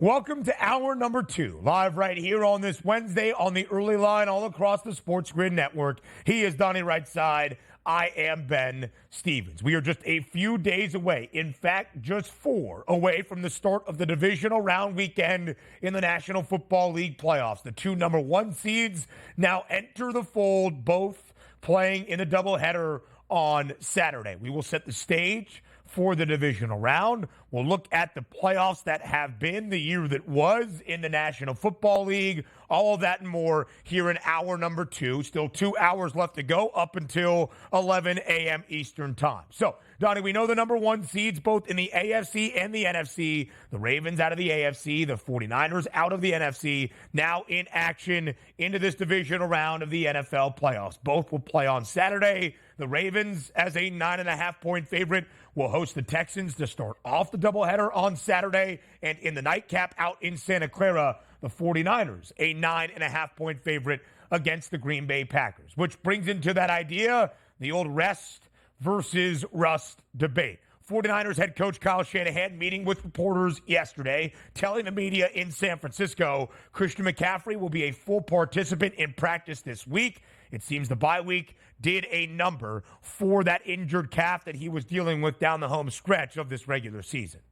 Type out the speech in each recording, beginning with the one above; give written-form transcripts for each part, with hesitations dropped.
Welcome to hour number 2, live right here on this Wednesday on the early line all across the SportsGrid network. He is Donnie right side. I am Ben Stevens. We are just a few days away, in fact, just 4 away from the start of the divisional round weekend in the National Football League playoffs. The 2 number 1 seeds now enter the fold, both playing in a doubleheader on Saturday. We will set the stage for the divisional round. We'll look at the playoffs that have been, the year that was in the National Football League, all of that and more here in hour number 2. Still 2 hours left to go up until 11 a.m. Eastern time. So, Donnie, we know the number 1 seeds both in the AFC and the NFC. The Ravens out of the AFC, the 49ers out of the NFC, now in action into this divisional round of the NFL playoffs. Both will play on Saturday. The Ravens, as a 9.5-point favorite, will host the Texans to start off the doubleheader on Saturday. And in the nightcap out in Santa Clara, the 49ers, a 9.5-point favorite against the Green Bay Packers, which brings into that idea the old rest versus rust debate. 49ers head coach Kyle Shanahan meeting with reporters yesterday, telling the media in San Francisco Christian McCaffrey will be a full participant in practice this week. It seems the bye week did a number for that injured calf that he was dealing with down the home stretch of this regular season.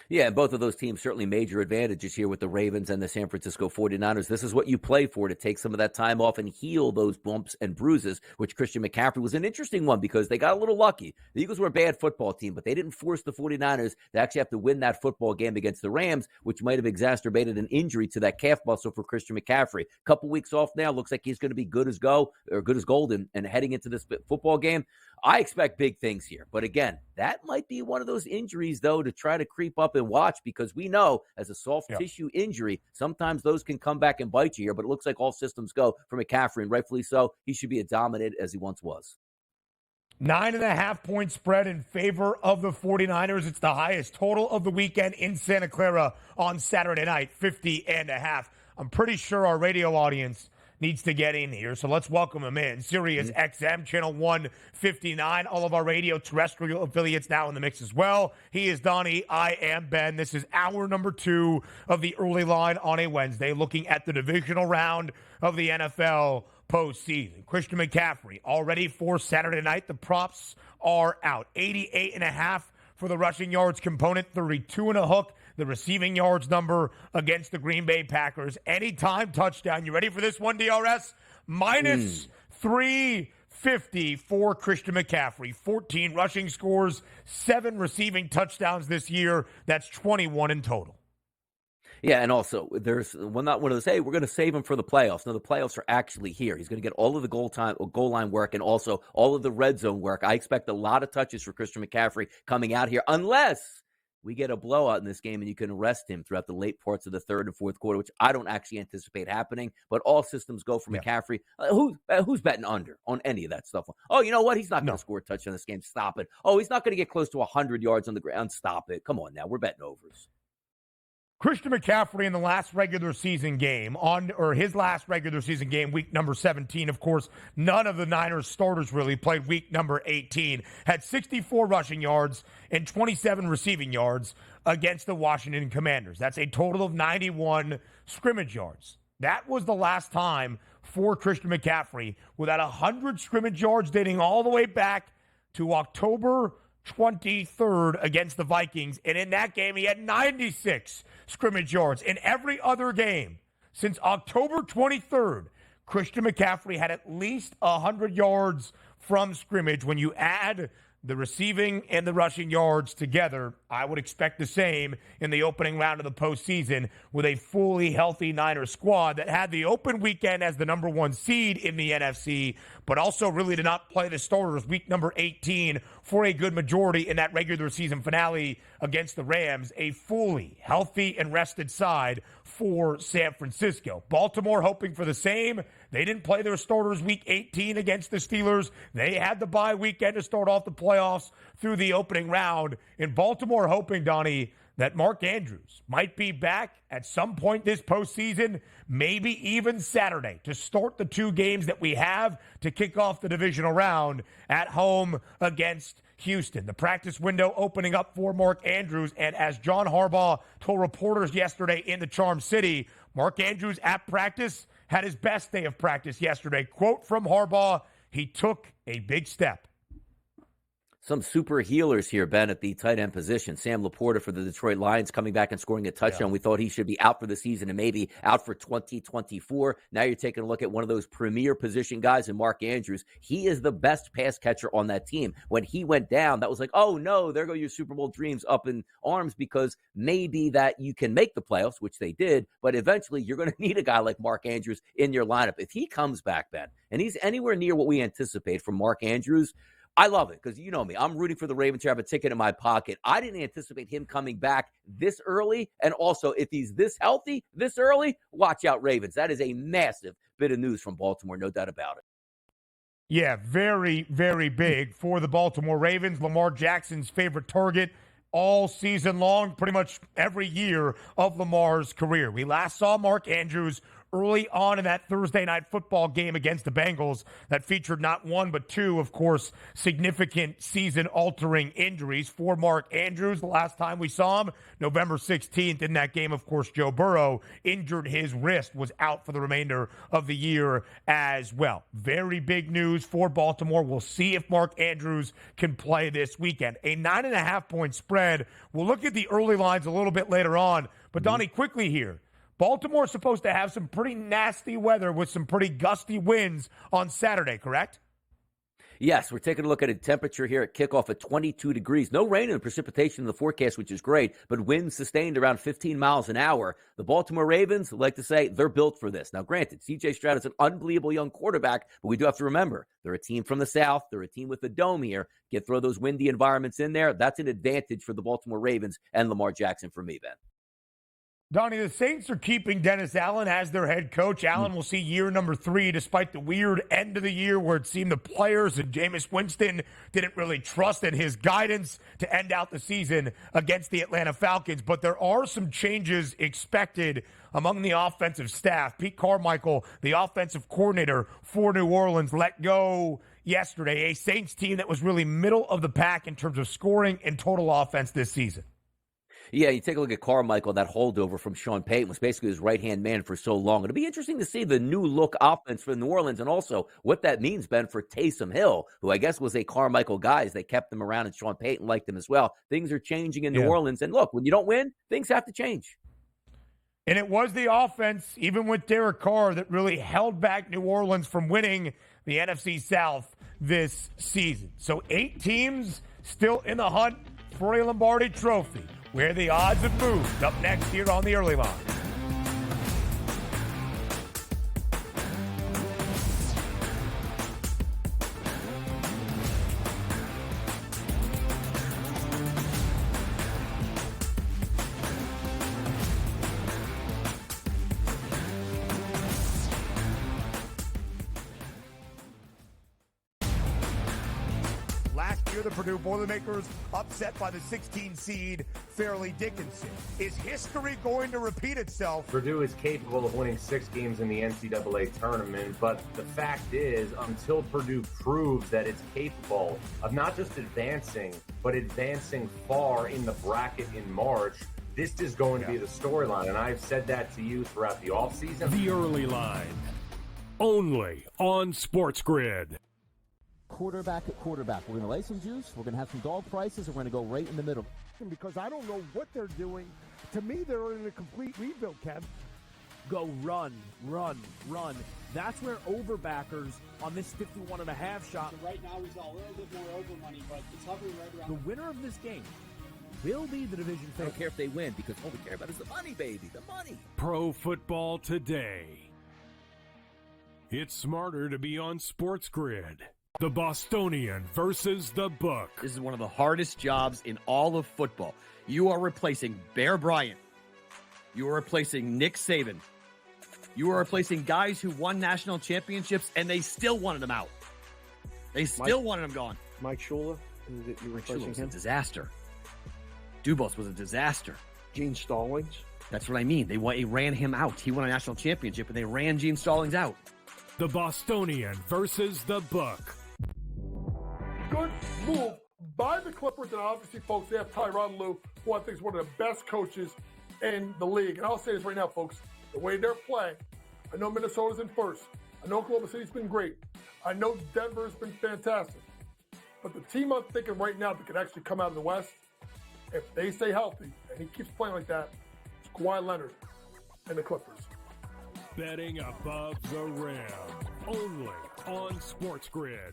Yeah, and both of those teams certainly major advantages here with the Ravens and the San Francisco 49ers. This is what you play for, to take some of that time off and heal those bumps and bruises, which Christian McCaffrey was an interesting one because they got a little lucky. The Eagles were a bad football team, but they didn't force the 49ers to actually have to win that football game against the Rams, which might have exacerbated an injury to that calf muscle for Christian McCaffrey. Couple weeks off now, looks like he's going to be good as gold and heading into this football game. I expect big things here. But again, that might be one of those injuries, though, to try to creep up and watch, because we know as a soft tissue injury, sometimes those can come back and bite you here. But it looks like all systems go for McCaffrey, and rightfully so. He should be as dominant as he once was. 9.5-point spread in favor of the 49ers. It's the highest total of the weekend in Santa Clara on Saturday night, 50.5. I'm pretty sure our radio audience needs to get in here, so let's welcome him in. Sirius XM, channel 159. All of our radio terrestrial affiliates now in the mix as well. He is Donnie. I am Ben. This is hour number 2 of the early line on a Wednesday, looking at the divisional round of the NFL postseason. Christian McCaffrey already for Saturday night. The props are out. 88.5 for the rushing yards component, 32 and a hook. The receiving yards number against the Green Bay Packers. Anytime touchdown. You ready for this one, DRS? Minus 350 for Christian McCaffrey. 14 rushing scores, 7 receiving touchdowns this year. That's 21 in total. Yeah, and also, there's not one of those, hey, we're going to save him for the playoffs. No, the playoffs are actually here. He's going to get all of the goal line work and also all of the red zone work. I expect a lot of touches for Christian McCaffrey coming out here, unless we get a blowout in this game and you can rest him throughout the late parts of the third and fourth quarter, which I don't actually anticipate happening. But all systems go for McCaffrey. Who's betting under on any of that stuff? Oh, you know what? He's not going to score a touchdown in this game. Stop it. Oh, he's not going to get close to 100 yards on the ground. Stop it. Come on now. We're betting overs. Christian McCaffrey in the last regular season game, his last regular season game, week number 17, of course, none of the Niners starters really played week number 18, had 64 rushing yards and 27 receiving yards against the Washington Commanders. That's a total of 91 scrimmage yards. That was the last time for Christian McCaffrey without 100 scrimmage yards dating all the way back to October 23rd against the Vikings. And in that game, he had 96 scrimmage yards. In every other game since October 23rd, Christian McCaffrey had at least 100 yards from scrimmage. When you add the receiving and the rushing yards together, I would expect the same in the opening round of the postseason with a fully healthy Niners squad that had the open weekend as the number 1 seed in the NFC, but also really did not play the starters week number 18 for a good majority in that regular season finale against the Rams. A fully healthy and rested side for San Francisco. Baltimore hoping for the same. They didn't play their starters week 18 against the Steelers. They had the bye weekend to start off the playoffs through the opening round. In Baltimore hoping, Donnie, that Mark Andrews might be back at some point this postseason, maybe even Saturday, to start the 2 games that we have to kick off the divisional round at home against Houston. The practice window opening up for Mark Andrews, and as John Harbaugh told reporters yesterday in the Charm City, Mark Andrews at practice had his best day of practice yesterday. Quote from Harbaugh, "He took a big step." Some super healers here, Ben, at the tight end position. Sam Laporta for the Detroit Lions coming back and scoring a touchdown. We thought he should be out for the season and maybe out for 2024. Now you're taking a look at one of those premier position guys in Mark Andrews. He is the best pass catcher on that team. When he went down, that was like, oh no, there go your Super Bowl dreams up in arms, because maybe that you can make the playoffs, which they did, but eventually you're going to need a guy like Mark Andrews in your lineup. If he comes back, Ben, and he's anywhere near what we anticipate from Mark Andrews, I love it, because you know me. I'm rooting for the Ravens to have a ticket in my pocket. I didn't anticipate him coming back this early. And also, if he's this healthy this early, watch out, Ravens. That is a massive bit of news from Baltimore, no doubt about it. Yeah, very, very big for the Baltimore Ravens. Lamar Jackson's favorite target all season long, pretty much every year of Lamar's career. We last saw Mark Andrews early on in that Thursday night football game against the Bengals that featured not one but 2, of course, significant season-altering injuries for Mark Andrews. The last time we saw him, November 16th, in that game, of course, Joe Burrow injured his wrist, was out for the remainder of the year as well. Very big news for Baltimore. We'll see if Mark Andrews can play this weekend. A 9.5-point spread. We'll look at the early lines a little bit later on. But, Donnie, quickly here. Baltimore's supposed to have some pretty nasty weather with some pretty gusty winds on Saturday, correct? Yes, we're taking a look at a temperature here at kickoff at 22 degrees. No rain and precipitation in the forecast, which is great, but winds sustained around 15 miles an hour. The Baltimore Ravens like to say they're built for this. Now, granted, C.J. Stroud is an unbelievable young quarterback, but we do have to remember they're a team from the South. They're a team with a dome here. Throw those windy environments in there. That's an advantage for the Baltimore Ravens and Lamar Jackson for me, Ben. Donnie, the Saints are keeping Dennis Allen as their head coach. Allen will see year number 3, despite the weird end of the year where it seemed the players and Jameis Winston didn't really trust in his guidance to end out the season against the Atlanta Falcons. But there are some changes expected among the offensive staff. Pete Carmichael, the offensive coordinator for New Orleans, let go yesterday. A Saints team that was really middle of the pack in terms of scoring and total offense this season. Yeah, you take a look at Carmichael, that holdover from Sean Payton was basically his right-hand man for so long. It'll be interesting to see the new look offense for New Orleans and also what that means, Ben, for Taysom Hill, who I guess was a Carmichael guy as they kept him around, and Sean Payton liked him as well. Things are changing in New Orleans. And look, when you don't win, things have to change. And it was the offense, even with Derek Carr, that really held back New Orleans from winning the NFC South this season. So 8 teams still in the hunt for a Lombardi trophy, where the odds have moved. Up next here on the early line. Last year, the Purdue Boilermakers upset by the 16 seed Fairleigh Dickinson. Is history going to repeat itself? Purdue is capable of winning 6 games in the NCAA tournament, but the fact is, until Purdue proves that it's capable of not just advancing, but advancing far in the bracket in March, this is going to be the storyline. And I've said that to you throughout the offseason. The early line, only on SportsGrid. Quarterback at quarterback. We're going to lay some juice. We're going to have some dog prices. And we're going to go right in the middle. Because I don't know what they're doing. To me, they're in a complete rebuild, Kev. Go run, run, run. That's where overbackers on this 51.5 shot. Right now, he's got a little bit more over money, but it's hovering right around. The winner of this game will be the division favorite. I don't care if they win, because all we care about is the money, baby, the money. Pro Football Today. It's smarter to be on SportsGrid. The Bostonian versus the Book. This is one of the hardest jobs in all of football. You are replacing Bear Bryant. You are replacing Nick Saban. You are replacing guys who won national championships, and they still wanted them out. They still wanted them gone. Mike Shula, you're replacing him? A disaster. Dubas was a disaster. Gene Stallings. That's what I mean. They ran him out. He won a national championship, and they ran Gene Stallings out. The Bostonian versus the Book. Good move by the Clippers, and obviously, folks, they have Tyronn Lue, who I think is one of the best coaches in the league. And I'll say this right now, folks, the way they're playing, I know Minnesota's in first. I know Oklahoma City's been great. I know Denver's been fantastic. But the team I'm thinking right now that could actually come out of the West, if they stay healthy, and he keeps playing like that, it's Kawhi Leonard and the Clippers. Betting above the rim. Only on SportsGrid.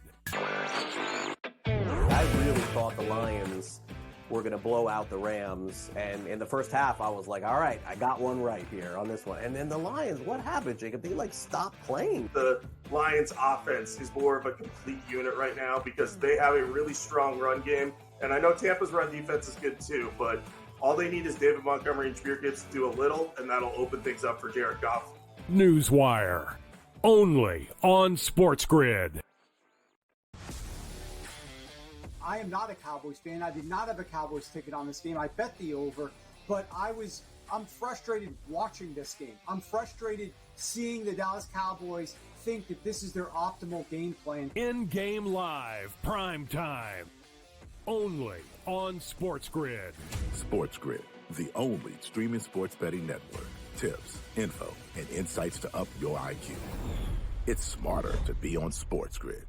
I really thought the Lions were going to blow out the Rams. And in the first half, I was like, all right, I got one right here on this one. And then the Lions, what happened, Jacob? They, stopped playing. The Lions offense is more of a complete unit right now because they have a really strong run game. And I know Tampa's run defense is good too, but all they need is David Montgomery and Jameer Gibbs to do a little, and that'll open things up for Jared Goff. Newswire. Only on SportsGrid. I am not a Cowboys fan. I did not have a Cowboys ticket on this game. I bet the over, but I'm frustrated watching this game. I'm frustrated seeing the Dallas Cowboys think that this is their optimal game plan. In-game live, prime time. Only on SportsGrid. SportsGrid, the only streaming sports betting network. Tips, info, and insights to up your IQ. It's smarter to be on SportsGrid.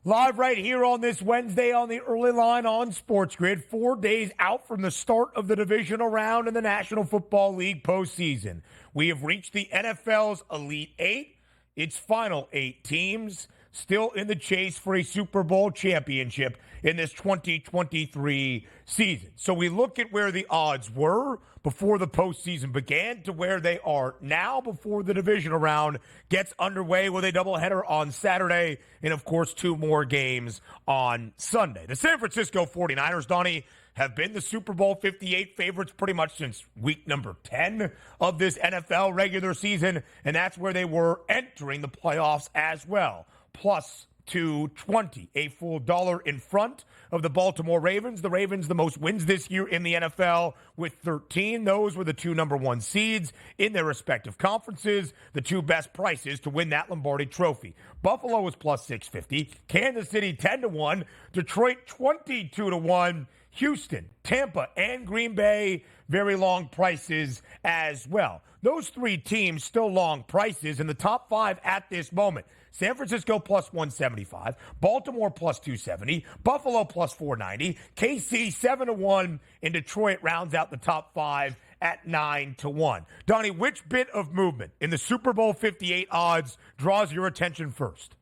Live right here on this Wednesday on the early line on SportsGrid, 4 days out from the start of the divisional round in the National Football League postseason. We have reached the NFL's Elite Eight, its final 8 teams, still in the chase for a Super Bowl championship in this 2023 season. So we look at where the odds were before the postseason began to where they are now before the divisional round gets underway with a doubleheader on Saturday and, of course, 2 more games on Sunday. The San Francisco 49ers, Donnie, have been the Super Bowl 58 favorites pretty much since week number 10 of this NFL regular season, and that's where they were entering the playoffs as well. Plus 220, a full $1 in front of the Baltimore Ravens. The Ravens, the most wins this year in the NFL with 13. Those were the 2 number 1 seeds in their respective conferences, the 2 best prices to win that Lombardi trophy. Buffalo was plus 650, Kansas City 10-1, Detroit 22-1, Houston, Tampa, and Green Bay, very long prices as well. Those 3 teams still long prices in the top 5 at this moment. San Francisco plus 175, Baltimore plus 270, Buffalo plus 490, KC 7-1, and Detroit rounds out the top 5 at 9-1. Donnie, which bit of movement in the Super Bowl 58 odds draws your attention first?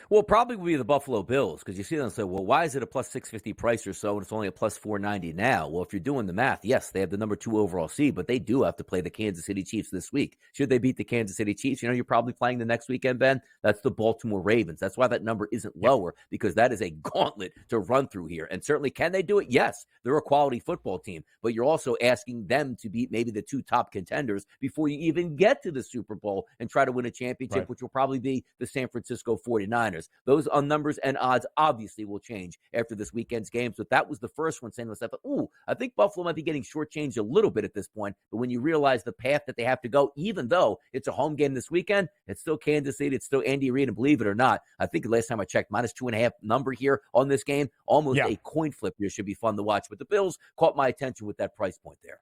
Well, probably will be the Buffalo Bills, because you see them and say, well, why is it a plus 650 price or so, and it's only a plus 490 now? Well, if you're doing the math, yes, they have the number 2 overall seed, but they do have to play the Kansas City Chiefs this week. Should they beat the Kansas City Chiefs, you're probably playing the next weekend, Ben. That's the Baltimore Ravens. That's why that number isn't lower, because that is a gauntlet to run through here. And certainly, can they do it? Yes, they're a quality football team, but you're also asking them to beat maybe the 2 top contenders before you even get to the Super Bowl and try to win a championship, which will probably be the San Francisco 49ers. Those numbers and odds obviously will change after this weekend's game. So that was the first one saying to myself, I think Buffalo might be getting shortchanged a little bit at this point. But when you realize the path that they have to go, even though it's a home game this weekend, it's still Kansas City, it's still Andy Reid, and believe it or not, I think the last time I checked, minus 2.5 number here on this game, almost a coin flip here. Should be fun to watch. But the Bills caught my attention with that price point there.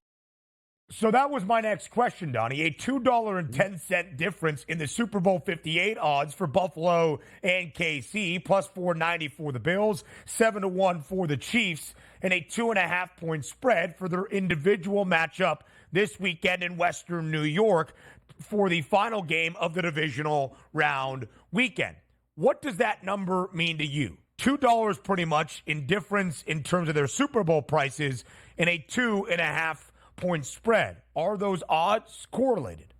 So that was my next question, Donnie. A $2.10 difference in the Super Bowl 58 odds for Buffalo and KC, plus 490 for the Bills, 7-1 for the Chiefs, and a 2.5-point spread for their individual matchup this weekend in Western New York for the final game of the divisional round weekend. What does that number mean to you? $2 pretty much in difference in terms of their Super Bowl prices and a 2.5-point spread. Are those odds correlated?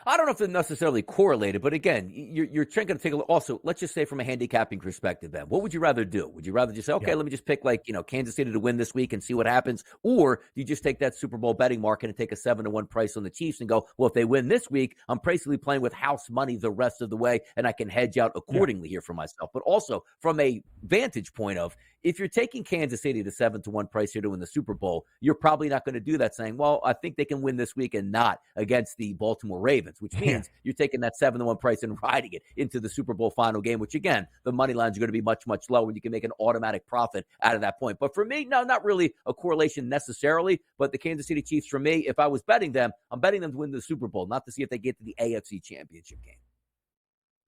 I don't know if they're necessarily correlated, but again, you're trying to take a look. Also, let's just say from a handicapping perspective, Ben, what would you rather do? Would you rather just say, okay, let me just pick Kansas City to win this week and see what happens? Or do you just take that Super Bowl betting market and take a 7-1 price on the Chiefs and go, well, if they win this week, I'm basically playing with house money the rest of the way and I can hedge out accordingly here for myself. But also from a vantage point of, if you're taking Kansas City to 7-1 price here to win the Super Bowl, you're probably not going to do that saying, well, I think they can win this week and not against the Baltimore Ravens, which means you're taking that 7-1 price and riding it into the Super Bowl final game, which again, the money lines are going to be much, much lower and you can make an automatic profit out of that point. But for me, no, not really a correlation necessarily, but the Kansas City Chiefs, for me, if I was betting them, I'm betting them to win the Super Bowl, not to see if they get to the AFC Championship game.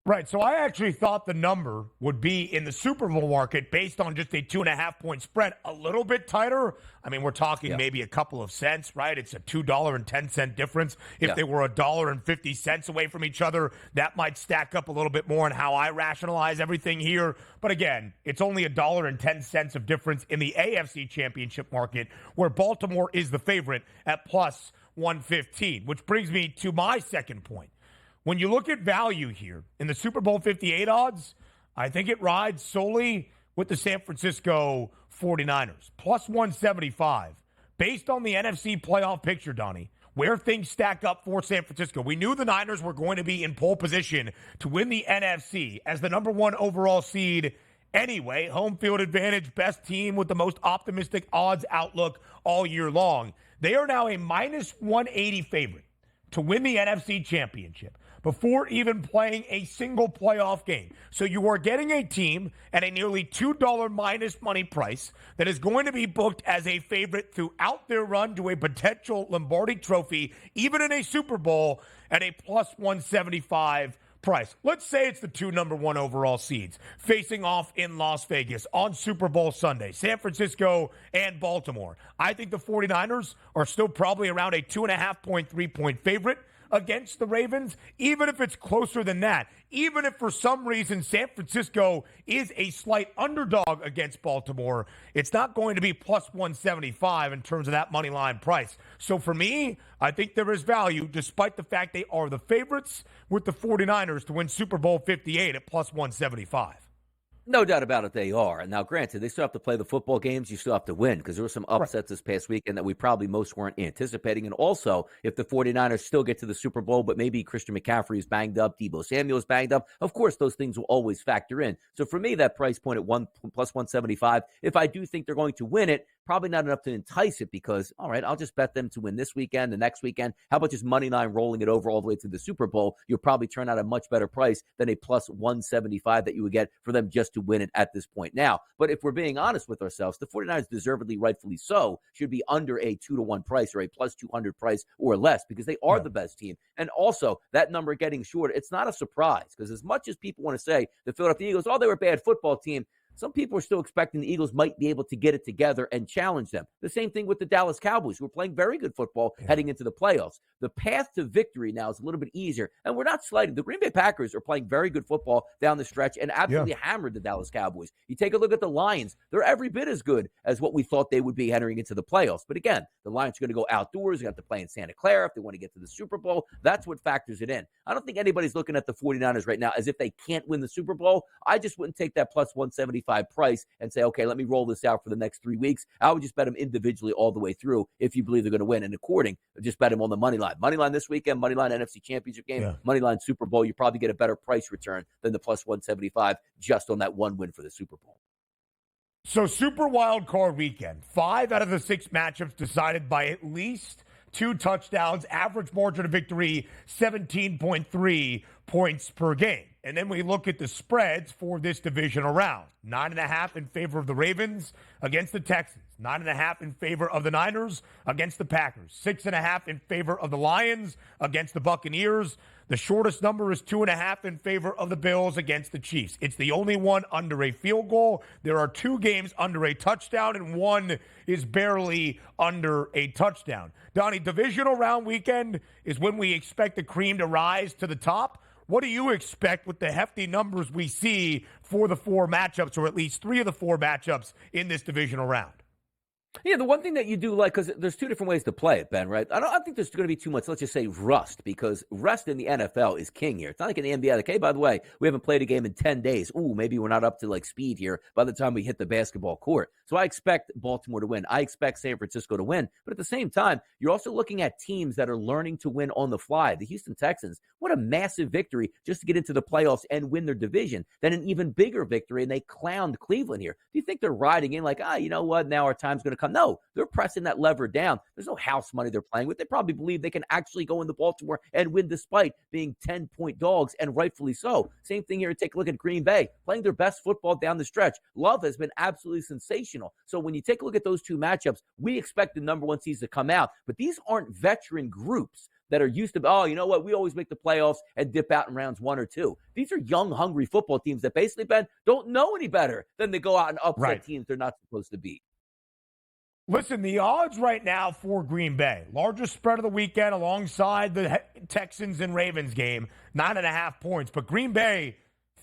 Right, so I actually thought the number would be in the Super Bowl market based on just a 2.5-point spread, a little bit tighter. I mean, we're talking maybe a couple of cents, right? It's a $2.10 difference. If they were $1.50 away from each other, that might stack up a little bit more in how I rationalize everything here. But again, it's only $1.10 of difference in the AFC Championship market, where Baltimore is the favorite at plus 115, which brings me to my second point. When you look at value here in the Super Bowl 58 odds, I think it rides solely with the San Francisco 49ers, plus 175. Based on the NFC playoff picture, Donnie, where things stack up for San Francisco. We knew the Niners were going to be in pole position to win the NFC as the number 1 overall seed anyway. Home field advantage, best team with the most optimistic odds outlook all year long. They are now a minus 180 favorite to win the NFC Championship before even playing a single playoff game. So you are getting a team at a nearly $2 minus money price that is going to be booked as a favorite throughout their run to a potential Lombardi trophy, even in a Super Bowl, at a plus 175 price. Let's say it's the 2 number 1 overall seeds facing off in Las Vegas on Super Bowl Sunday, San Francisco and Baltimore. I think the 49ers are still probably around a 2.5-point, 3-point favorite against the Ravens, even if it's closer than that. Even if for some reason San Francisco is a slight underdog against Baltimore, it's not going to be plus 175 in terms of that money line price. So for me, I think there is value despite the fact they are the favorites with the 49ers to win Super Bowl 58 at plus 175. No doubt about it, they are. And now, granted, they still have to play the football games. You still have to win because there were some upsets this past weekend that we probably most weren't anticipating. And also, if the 49ers still get to the Super Bowl, but maybe Christian McCaffrey is banged up, Deebo Samuel is banged up, of course, those things will always factor in. So for me, that price point at plus 175, if I do think they're going to win it, probably not enough to entice it because, all right, I'll just bet them to win this weekend, the next weekend. How about just money line rolling it over all the way to the Super Bowl? You'll probably turn out a much better price than a plus 175 that you would get for them just to win it at this point now. But if we're being honest with ourselves, the 49ers deservedly, rightfully so, should be under a 2-1 price or a plus 200 price or less because they are the best team. And also, that number getting short, it's not a surprise because as much as people want to say the Philadelphia Eagles, oh, they were a bad football team, some people are still expecting the Eagles might be able to get it together and challenge them. The same thing with the Dallas Cowboys, who are playing very good football heading into the playoffs. The path to victory now is a little bit easier, and we're not slighting. The Green Bay Packers are playing very good football down the stretch and absolutely hammered the Dallas Cowboys. You take a look at the Lions. They're every bit as good as what we thought they would be heading into the playoffs. But again, the Lions are going to go outdoors. They got to play in Santa Clara if they want to get to the Super Bowl. That's what factors it in. I don't think anybody's looking at the 49ers right now as if they can't win the Super Bowl. I just wouldn't take that plus 175 price and say, okay, let me roll this out for the next 3 weeks. I would just bet them individually all the way through if you believe they're going to win. And according, just bet them on the money line. Money line this weekend, money line NFC Championship game, money line Super Bowl. You probably get a better price return than the plus 175 just on that one win for the Super Bowl. So Super Wild Card Weekend, 5 out of the 6 matchups decided by at least 2 touchdowns, average margin of victory, 17.3 points per game. And then we look at the spreads for this divisional round. 9.5 in favor of the Ravens against the Texans. 9.5 in favor of the Niners against the Packers. 6.5 in favor of the Lions against the Buccaneers. The shortest number is 2.5 in favor of the Bills against the Chiefs. It's the only one under a field goal. There are 2 games under a touchdown, and 1 is barely under a touchdown. Donnie, divisional round weekend is when we expect the cream to rise to the top. What do you expect with the hefty numbers we see for the 4 matchups, or at least 3 of the 4 matchups in this divisional round? Yeah, the one thing that you do like, because there's two different ways to play it, Ben, right? I don't think there's going to be too much, let's just say, rust, because rust in the NFL is king here. It's not like in the NBA, like, hey, by the way, we haven't played a game in 10 days. Ooh, maybe we're not up to, like, speed here by the time we hit the basketball court. So I expect Baltimore to win. I expect San Francisco to win. But at the same time, you're also looking at teams that are learning to win on the fly. The Houston Texans, what a massive victory just to get into the playoffs and win their division. Then an even bigger victory, and they clowned Cleveland here. Do you think they're riding in like, you know what, now our time's going to come? No, they're pressing that lever down. There's no house money they're playing with. They probably believe they can actually go into Baltimore and win despite being 10-point dogs, and rightfully so. Same thing here. Take a look at Green Bay, playing their best football down the stretch. Love has been absolutely sensational. So when you take a look at those two matchups, we expect the number one seeds to come out. But these aren't veteran groups that are used to, you know what, we always make the playoffs and dip out in rounds 1 or 2. These are young, hungry football teams that basically, Ben, don't know any better than to go out and upset teams they're not supposed to beat. Listen, the odds right now for Green Bay, largest spread of the weekend alongside the Texans and Ravens game, 9.5 points. But Green Bay,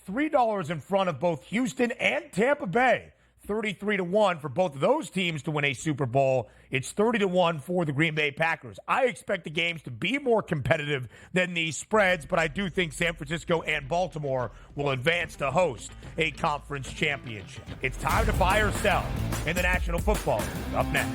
$3 in front of both Houston and Tampa Bay. 33-1 for both of those teams to win a Super Bowl. It's 30-1 for the Green Bay Packers. I expect the games to be more competitive than these spreads, but I do think San Francisco and Baltimore will advance to host a conference championship. It's time to buy or sell in the National Football League. Up next.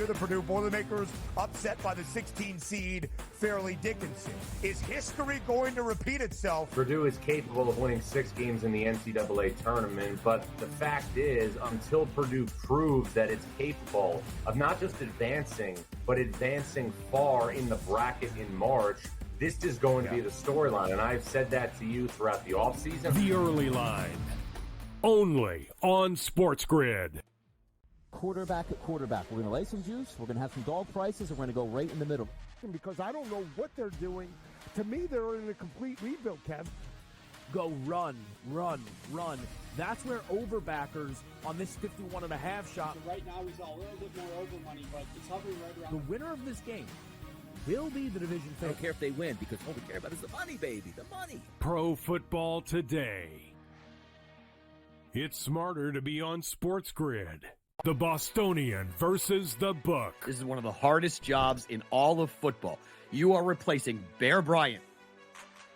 The Purdue Boilermakers upset by the 16 seed Fairleigh Dickinson. Is history going to repeat itself? Purdue is capable of winning 6 games in the NCAA tournament, but the fact is, until Purdue proves that it's capable of not just advancing, but advancing far in the bracket in March, this is going to be the storyline. And I've said that to you throughout the offseason. The Early Line, only on SportsGrid. Quarterback at quarterback. We're going to lay some juice. We're going to have some dog prices, and we're going to go right in the middle. Because I don't know what they're doing. To me, they're in a complete rebuild, Kev. Go run, run, run. That's where overbackers on this 51.5 shot. So right now, he's a little bit more over money, but it's hovering right around. The winner of this game will be the division I favorite. don't care if they win, because all we care about is the money, baby, the money. Pro Football Today. It's smarter to be on SportsGrid. The Bostonian versus the Book. This is one of the hardest jobs in all of football. You are replacing Bear Bryant.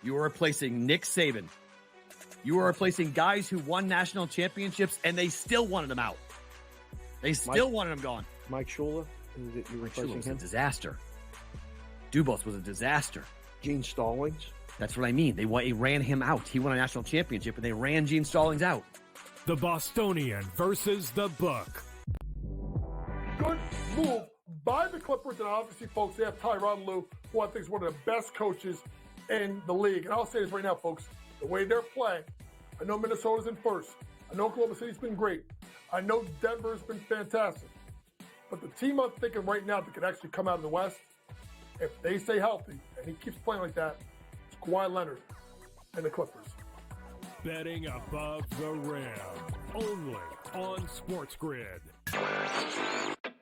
You are replacing Nick Saban. You are replacing guys who won national championships, and they still wanted them out. They still wanted them gone. Mike Shula, you replacing was him? a disaster. Dubas was a disaster. Gene Stallings. That's what I mean. They ran him out. He won a national championship, and they ran Gene Stallings out. The Bostonian versus the Book. Good move by the Clippers, and obviously, folks, they have Tyronn Lue, who I think is one of the best coaches in the league. And I'll say this right now, folks, the way they're playing, I know Minnesota's in first. I know Oklahoma City's been great. I know Denver's been fantastic. But the team I'm thinking right now that could actually come out of the West, if they stay healthy, and he keeps playing like that, it's Kawhi Leonard and the Clippers. Betting above the rim, only on SportsGrid.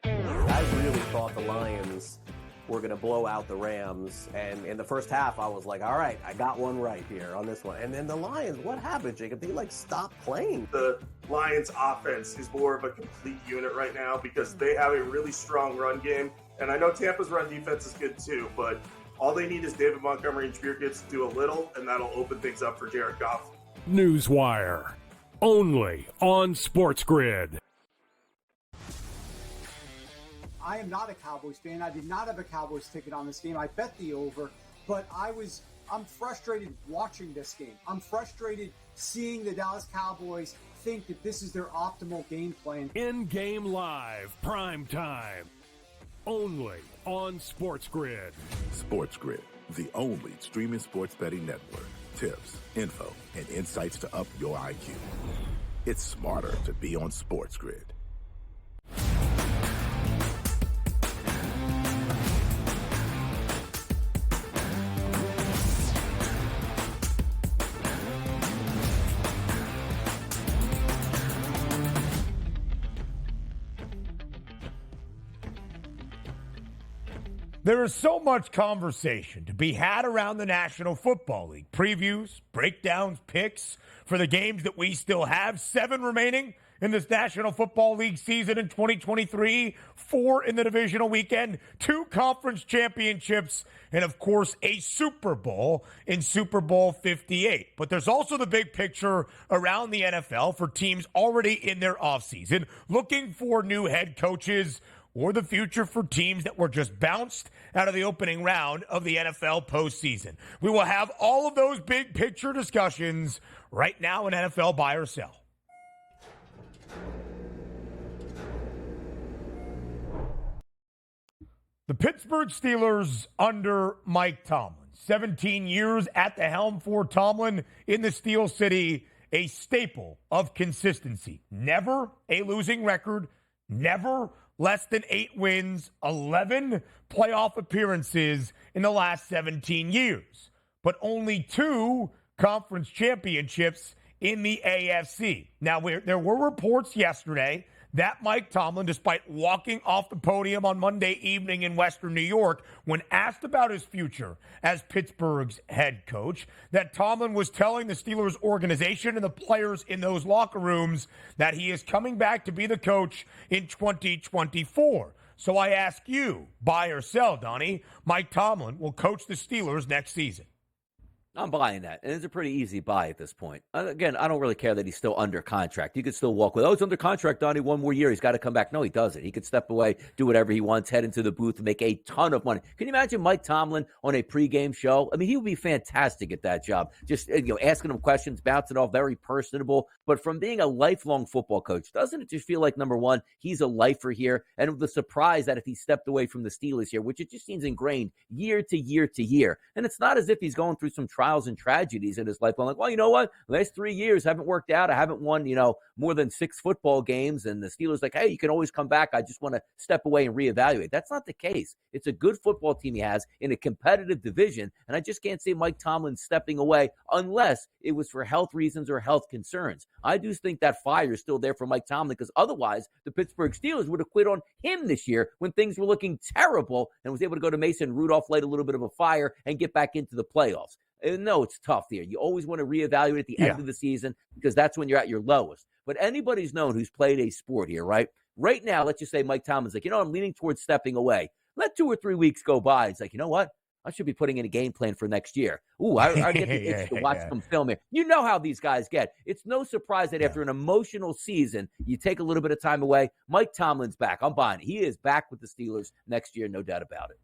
I really thought the Lions were going to blow out the Rams. And in the first half, I was like, all right, I got one right here on this one. And then the Lions, what happened, Jacob? They, stopped playing. The Lions offense is more of a complete unit right now because they have a really strong run game. And I know Tampa's run defense is good too, but all they need is David Montgomery and Jameer Gibbs to do a little, and that'll open things up for Jared Goff. Newswire, only on SportsGrid. I am not a Cowboys fan. I did not have a Cowboys ticket on this game. I bet the over, but I'm frustrated watching this game. I'm frustrated seeing the Dallas Cowboys think that this is their optimal game plan. In-game live, prime time, only on SportsGrid. SportsGrid, the only streaming sports betting network. Tips, info, and insights to up your IQ. It's smarter to be on SportsGrid. There is so much conversation to be had around the National Football League. Previews, breakdowns, picks for the games that we still have. 7 remaining in this National Football League season in 2023. 4 in the divisional weekend. 2 conference championships. And, of course, a Super Bowl in Super Bowl 58. But there's also the big picture around the NFL for teams already in their offseason, looking for new head coaches, or the future for teams that were just bounced out of the opening round of the NFL postseason. We will have all of those big picture discussions right now in NFL Buy or Sell. The Pittsburgh Steelers under Mike Tomlin. 17 years at the helm for Tomlin in the Steel City, a staple of consistency. Never a losing record, never less than 8 wins, 11 playoff appearances in the last 17 years, but only 2 conference championships in the AFC. Now, there were reports yesterday that Mike Tomlin, despite walking off the podium on Monday evening in Western New York, when asked about his future as Pittsburgh's head coach, that Tomlin was telling the Steelers organization and the players in those locker rooms that he is coming back to be the coach in 2024. So I ask you, buy or sell, Donnie, Mike Tomlin will coach the Steelers next season. I'm buying that, and it's a pretty easy buy at this point. Again, I don't really care that he's still under contract. You could still walk with, he's under contract, Donnie, 1 more year. He's got to come back. No, he doesn't. He could step away, do whatever he wants, head into the booth, and make a ton of money. Can you imagine Mike Tomlin on a pregame show? I mean, he would be fantastic at that job. Just asking him questions, bouncing off, very personable. But from being a lifelong football coach, doesn't it just feel like, number one, he's a lifer here? And the surprise that if he stepped away from the Steelers here, which it just seems ingrained year to year to year. And it's not as if he's going through some trials and tragedies in his life. I'm like, well, you know what? The last 3 years haven't worked out. I haven't won, more than 6 football games. And the Steelers like, hey, you can always come back. I just want to step away and reevaluate. That's not the case. It's a good football team he has in a competitive division. And I just can't see Mike Tomlin stepping away unless it was for health reasons or health concerns. I do think that fire is still there for Mike Tomlin, because otherwise the Pittsburgh Steelers would have quit on him this year when things were looking terrible, and was able to go to Mason Rudolph, light a little bit of a fire, and get back into the playoffs. And no, it's tough there. You always want to reevaluate at the end of the season, because that's when you're at your lowest. But anybody's known who's played a sport here, right? Right now, let's just say Mike Tomlin's like, I'm leaning towards stepping away. Let 2 or 3 weeks go by. It's like, you know what? I should be putting in a game plan for next year. I get the itch to watch some film here. You know how these guys get. It's no surprise that after an emotional season, you take a little bit of time away. Mike Tomlin's back. I'm buying it. He is back with the Steelers next year, no doubt about it.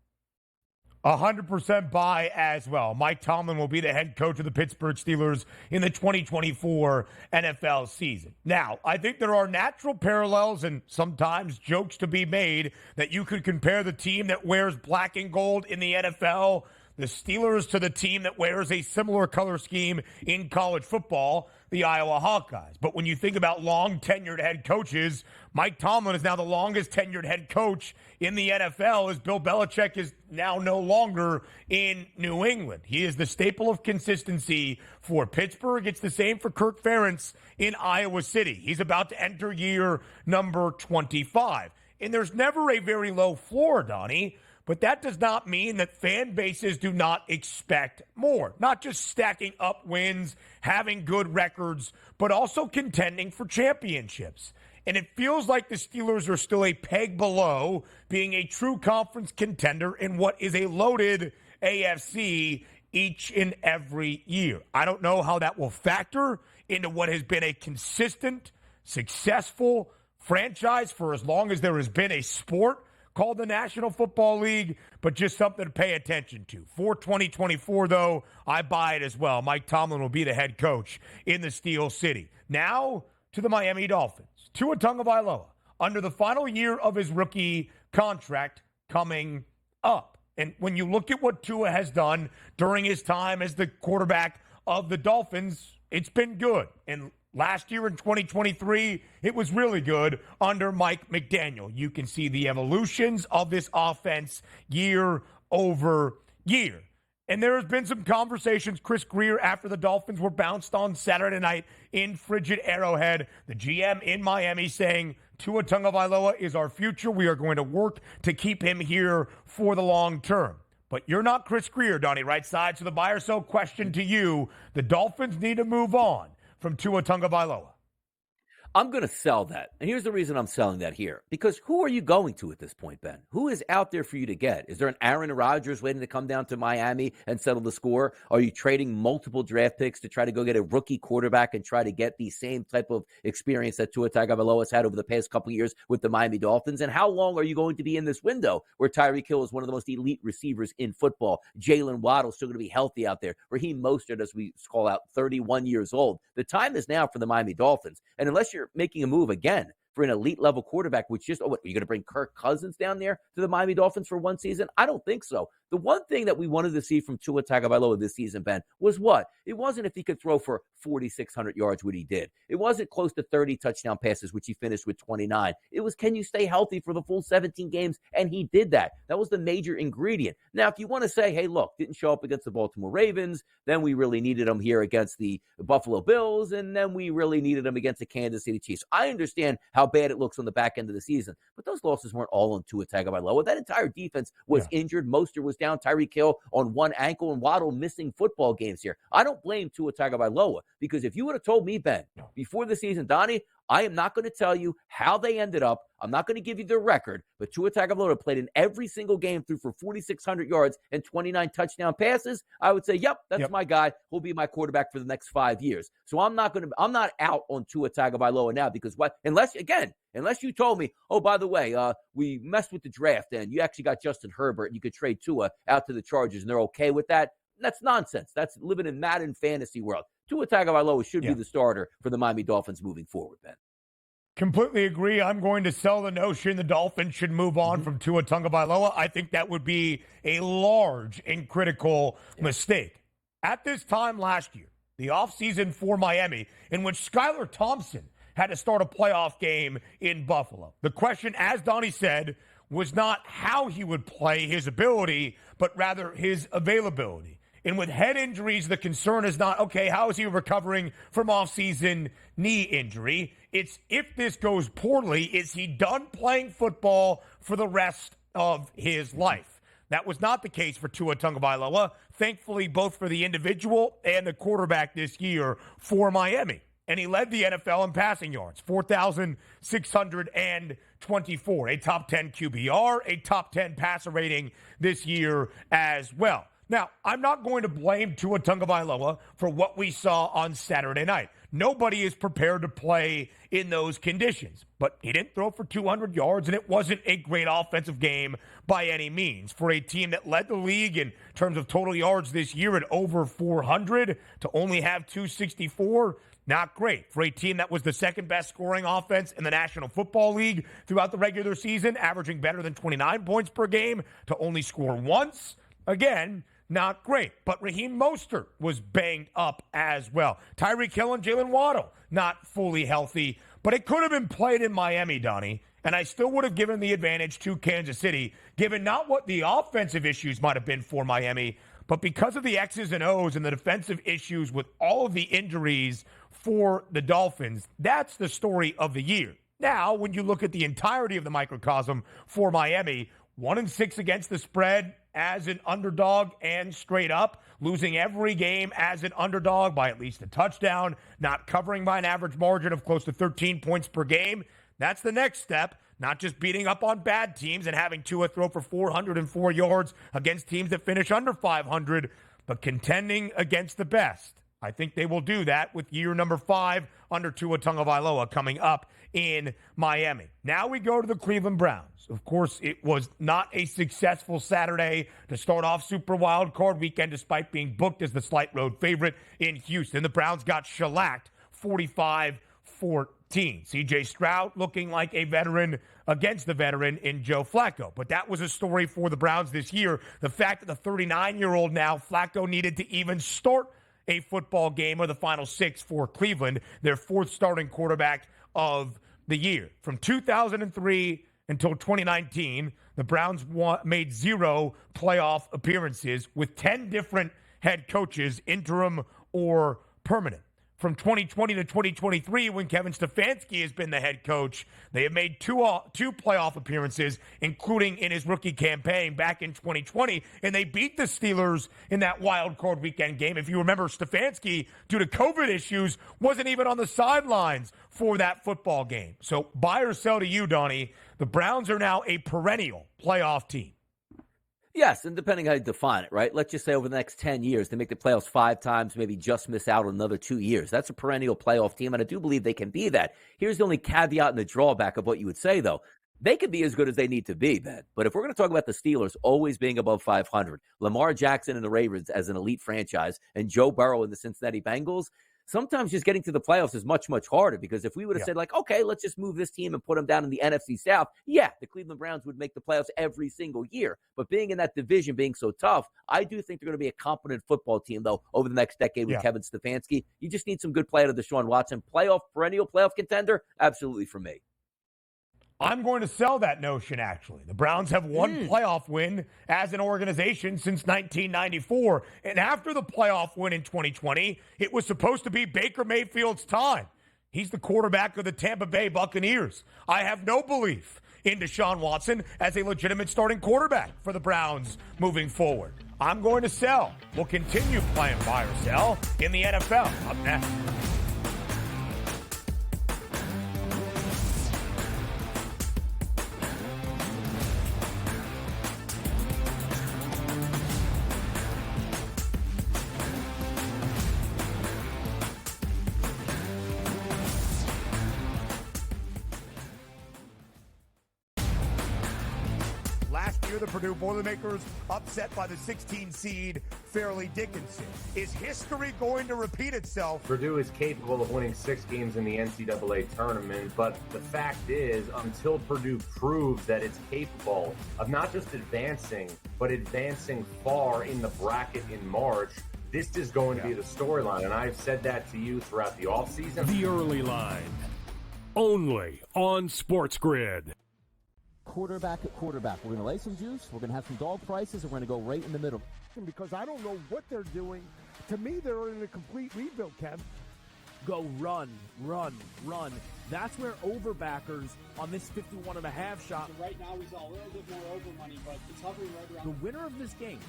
100% buy as well. Mike Tomlin will be the head coach of the Pittsburgh Steelers in the 2024 NFL season. Now, I think there are natural parallels and sometimes jokes to be made that you could compare the team that wears black and gold in the NFL, the Steelers, to the team that wears a similar color scheme in college football, the Iowa Hawkeyes. But when you think about long-tenured head coaches, Mike Tomlin is now the longest-tenured head coach in the NFL, as Bill Belichick is now no longer in New England. He is the staple of consistency for Pittsburgh. It's the same for Kirk Ferentz in Iowa City. He's about to enter year number 25. And there's never a very low floor, Donnie, but that does not mean that fan bases do not expect more. Not just stacking up wins, having good records, but also contending for championships. And it feels like the Steelers are still a peg below being a true conference contender in what is a loaded AFC each and every year. I don't know how that will factor into what has been a consistent, successful franchise for as long as there has been a sport called the National Football League, but just something to pay attention to. For 2024, though, I buy it as well. Mike Tomlin will be the head coach in the Steel City. Now to the Miami Dolphins. Tua Tagovailoa under the final year of his rookie contract coming up. And when you look at what Tua has done during his time as the quarterback of the Dolphins, it's been good. And last year in 2023, it was really good under Mike McDaniel. You can see the evolutions of this offense year over year. And there has been some conversations. Chris Greer, after the Dolphins were bounced on Saturday night in frigid Arrowhead, the GM in Miami saying Tua Tagovailoa is our future. We are going to work to keep him here for the long term. But you're not Chris Greer, Donnie, right side. So the buy or sell question to you, the Dolphins need to move on from Tua Tagovailoa. I'm going to sell that. And here's the reason I'm selling that here. Because who are you going to at this point, Ben? Who is out there for you to get? Is there an Aaron Rodgers waiting to come down to Miami and settle the score? Are you trading multiple draft picks to try to go get a rookie quarterback and try to get the same type of experience that Tua Tagovailoa has had over the past couple of years with the Miami Dolphins? And how long are you going to be in this window where Tyreek Hill is one of the most elite receivers in football? Jalen Waddle still going to be healthy out there. Raheem Mostert, as we call out, 31 years old. The time is now for the Miami Dolphins. And unless you're making a move again for an elite level quarterback, which just, what, are you going to bring Kirk Cousins down there to the Miami Dolphins for one season? I don't think so. The one thing that we wanted to see from Tua Tagovailoa this season, Ben, was what? It wasn't if he could throw for 4,600 yards, what he did. It wasn't close to 30 touchdown passes, which he finished with 29. It was, can you stay healthy for the full 17 games? And he did that. That was the major ingredient. Now, if you want to say, hey, look, didn't show up against the Baltimore Ravens, then we really needed him here against the Buffalo Bills, and then we really needed him against the Kansas City Chiefs. I understand how bad it looks on the back end of the season, but those losses weren't all on Tua Tagovailoa. That entire defense was injured. Mostert was down. Tyreek Hill on one ankle, and Waddle missing football games here. I don't blame Tua Tagovailoa, because if you would have told me, Ben, before the season, Donnie, I am not going to tell you how they ended up. I'm not going to give you their record, but Tua Tagovailoa played in every single game, threw for 4,600 yards and 29 touchdown passes. I would say, yep, that's my guy. He'll be my quarterback for the next 5 years. So I'm not out on Tua Tagovailoa now, because unless you told me, oh, by the way, we messed with the draft and you actually got Justin Herbert and you could trade Tua out to the Chargers and they're okay with that. That's nonsense. That's living in Madden fantasy world. Tua Tagovailoa should be the starter for the Miami Dolphins moving forward, Ben. Completely agree. I'm going to sell the notion the Dolphins should move on from Tua Tagovailoa. I think that would be a large and critical mistake. At this time last year, the offseason for Miami, in which Skylar Thompson had to start a playoff game in Buffalo. The question, as Donnie said, was not how he would play, his ability, but rather his availability. And with head injuries, the concern is not, okay, how is he recovering from offseason knee injury? It's, if this goes poorly, is he done playing football for the rest of his life? That was not the case for Tua Tagovailoa, thankfully, both for the individual and the quarterback this year for Miami. And he led the NFL in passing yards, 4,624, a top 10 QBR, a top 10 passer rating this year as well. Now, I'm not going to blame Tua Tagovailoa for what we saw on Saturday night. Nobody is prepared to play in those conditions. But he didn't throw for 200 yards, and it wasn't a great offensive game by any means. For a team that led the league in terms of total yards this year at over 400, to only have 264, not great. For a team that was the second best scoring offense in the National Football League throughout the regular season, averaging better than 29 points per game, to only score once, again, not great. But Raheem Mostert was banged up as well. Tyreek Hill and Jalen Waddle, not fully healthy. But it could have been played in Miami, Donnie, and I still would have given the advantage to Kansas City, given not what the offensive issues might have been for Miami, but because of the X's and O's and the defensive issues with all of the injuries for the Dolphins. That's the story of the year. Now, when you look at the entirety of the microcosm for Miami, 1-6 against the spread as an underdog and straight up, losing every game as an underdog by at least a touchdown, not covering by an average margin of close to 13 points per game. That's the next step, not just beating up on bad teams and having Tua throw for 404 yards against teams that finish under 500, but contending against the best. I think they will do that with year number 5 under Tua Tagovailoa coming up in Miami. Now we go to the Cleveland Browns. Of course, it was not a successful Saturday to start off Super Wild Card Weekend despite being booked as the slight road favorite in Houston. The Browns got shellacked 45-14. C.J. Stroud looking like a veteran against the veteran in Joe Flacco. But that was a story for the Browns this year. The fact that the 39-year-old now, Flacco, needed to even start a football game of the final 6 for Cleveland, their 4th starting quarterback of the year. From 2003 until 2019, the Browns made 0 playoff appearances with 10 different head coaches, interim or permanent. from 2020 to 2023, when Kevin Stefanski has been the head coach, they have made two playoff appearances, including in his rookie campaign back in 2020, and they beat the Steelers in that wild card weekend game. If you remember, Stefanski, due to COVID issues, wasn't even on the sidelines for that football game. So buy or sell to you, Donnie, the Browns are now a perennial playoff team. Yes, and depending how you define it, right? Let's just say over the next 10 years, they make the playoffs 5 times, maybe just miss out on another 2 years. That's a perennial playoff team, and I do believe they can be that. Here's the only caveat and the drawback of what you would say, though. They could be as good as they need to be, Ben. But if we're going to talk about the Steelers always being above 500, Lamar Jackson and the Ravens as an elite franchise, and Joe Burrow and the Cincinnati Bengals, sometimes just getting to the playoffs is much, much harder, because if we would have said, like, okay, let's just move this team and put them down in the NFC South, yeah, the Cleveland Browns would make the playoffs every single year. But being in that division, being so tough, I do think they're going to be a competent football team, though, over the next decade with Kevin Stefanski. You just need some good play out of Deshaun Watson. Perennial playoff contender? Absolutely for me. I'm going to sell that notion, actually. The Browns have one playoff win as an organization since 1994. And after the playoff win in 2020, it was supposed to be Baker Mayfield's time. He's the quarterback of the Tampa Bay Buccaneers. I have no belief in Deshaun Watson as a legitimate starting quarterback for the Browns moving forward. I'm going to sell. We'll continue playing buy or sell in the NFL. Up next. Last year, the Purdue Boilermakers upset by the 16 seed Fairleigh Dickinson. Is history going to repeat itself? Purdue is capable of winning 6 games in the NCAA tournament, but the fact is, until Purdue proves that it's capable of not just advancing, but advancing far in the bracket in March, this is going to be the storyline. And I've said that to you throughout the offseason. The Early Line, only on SportsGrid. Quarterback at quarterback. We're going to lay some juice. We're going to have some dog prices, and we're going to go right in the middle. Because I don't know what they're doing. To me, they're in a complete rebuild, Kev. Go run. That's where overbackers on this 51.5 shot. So right now, he's a little bit more over money, but it's hovering right around. The winner of this game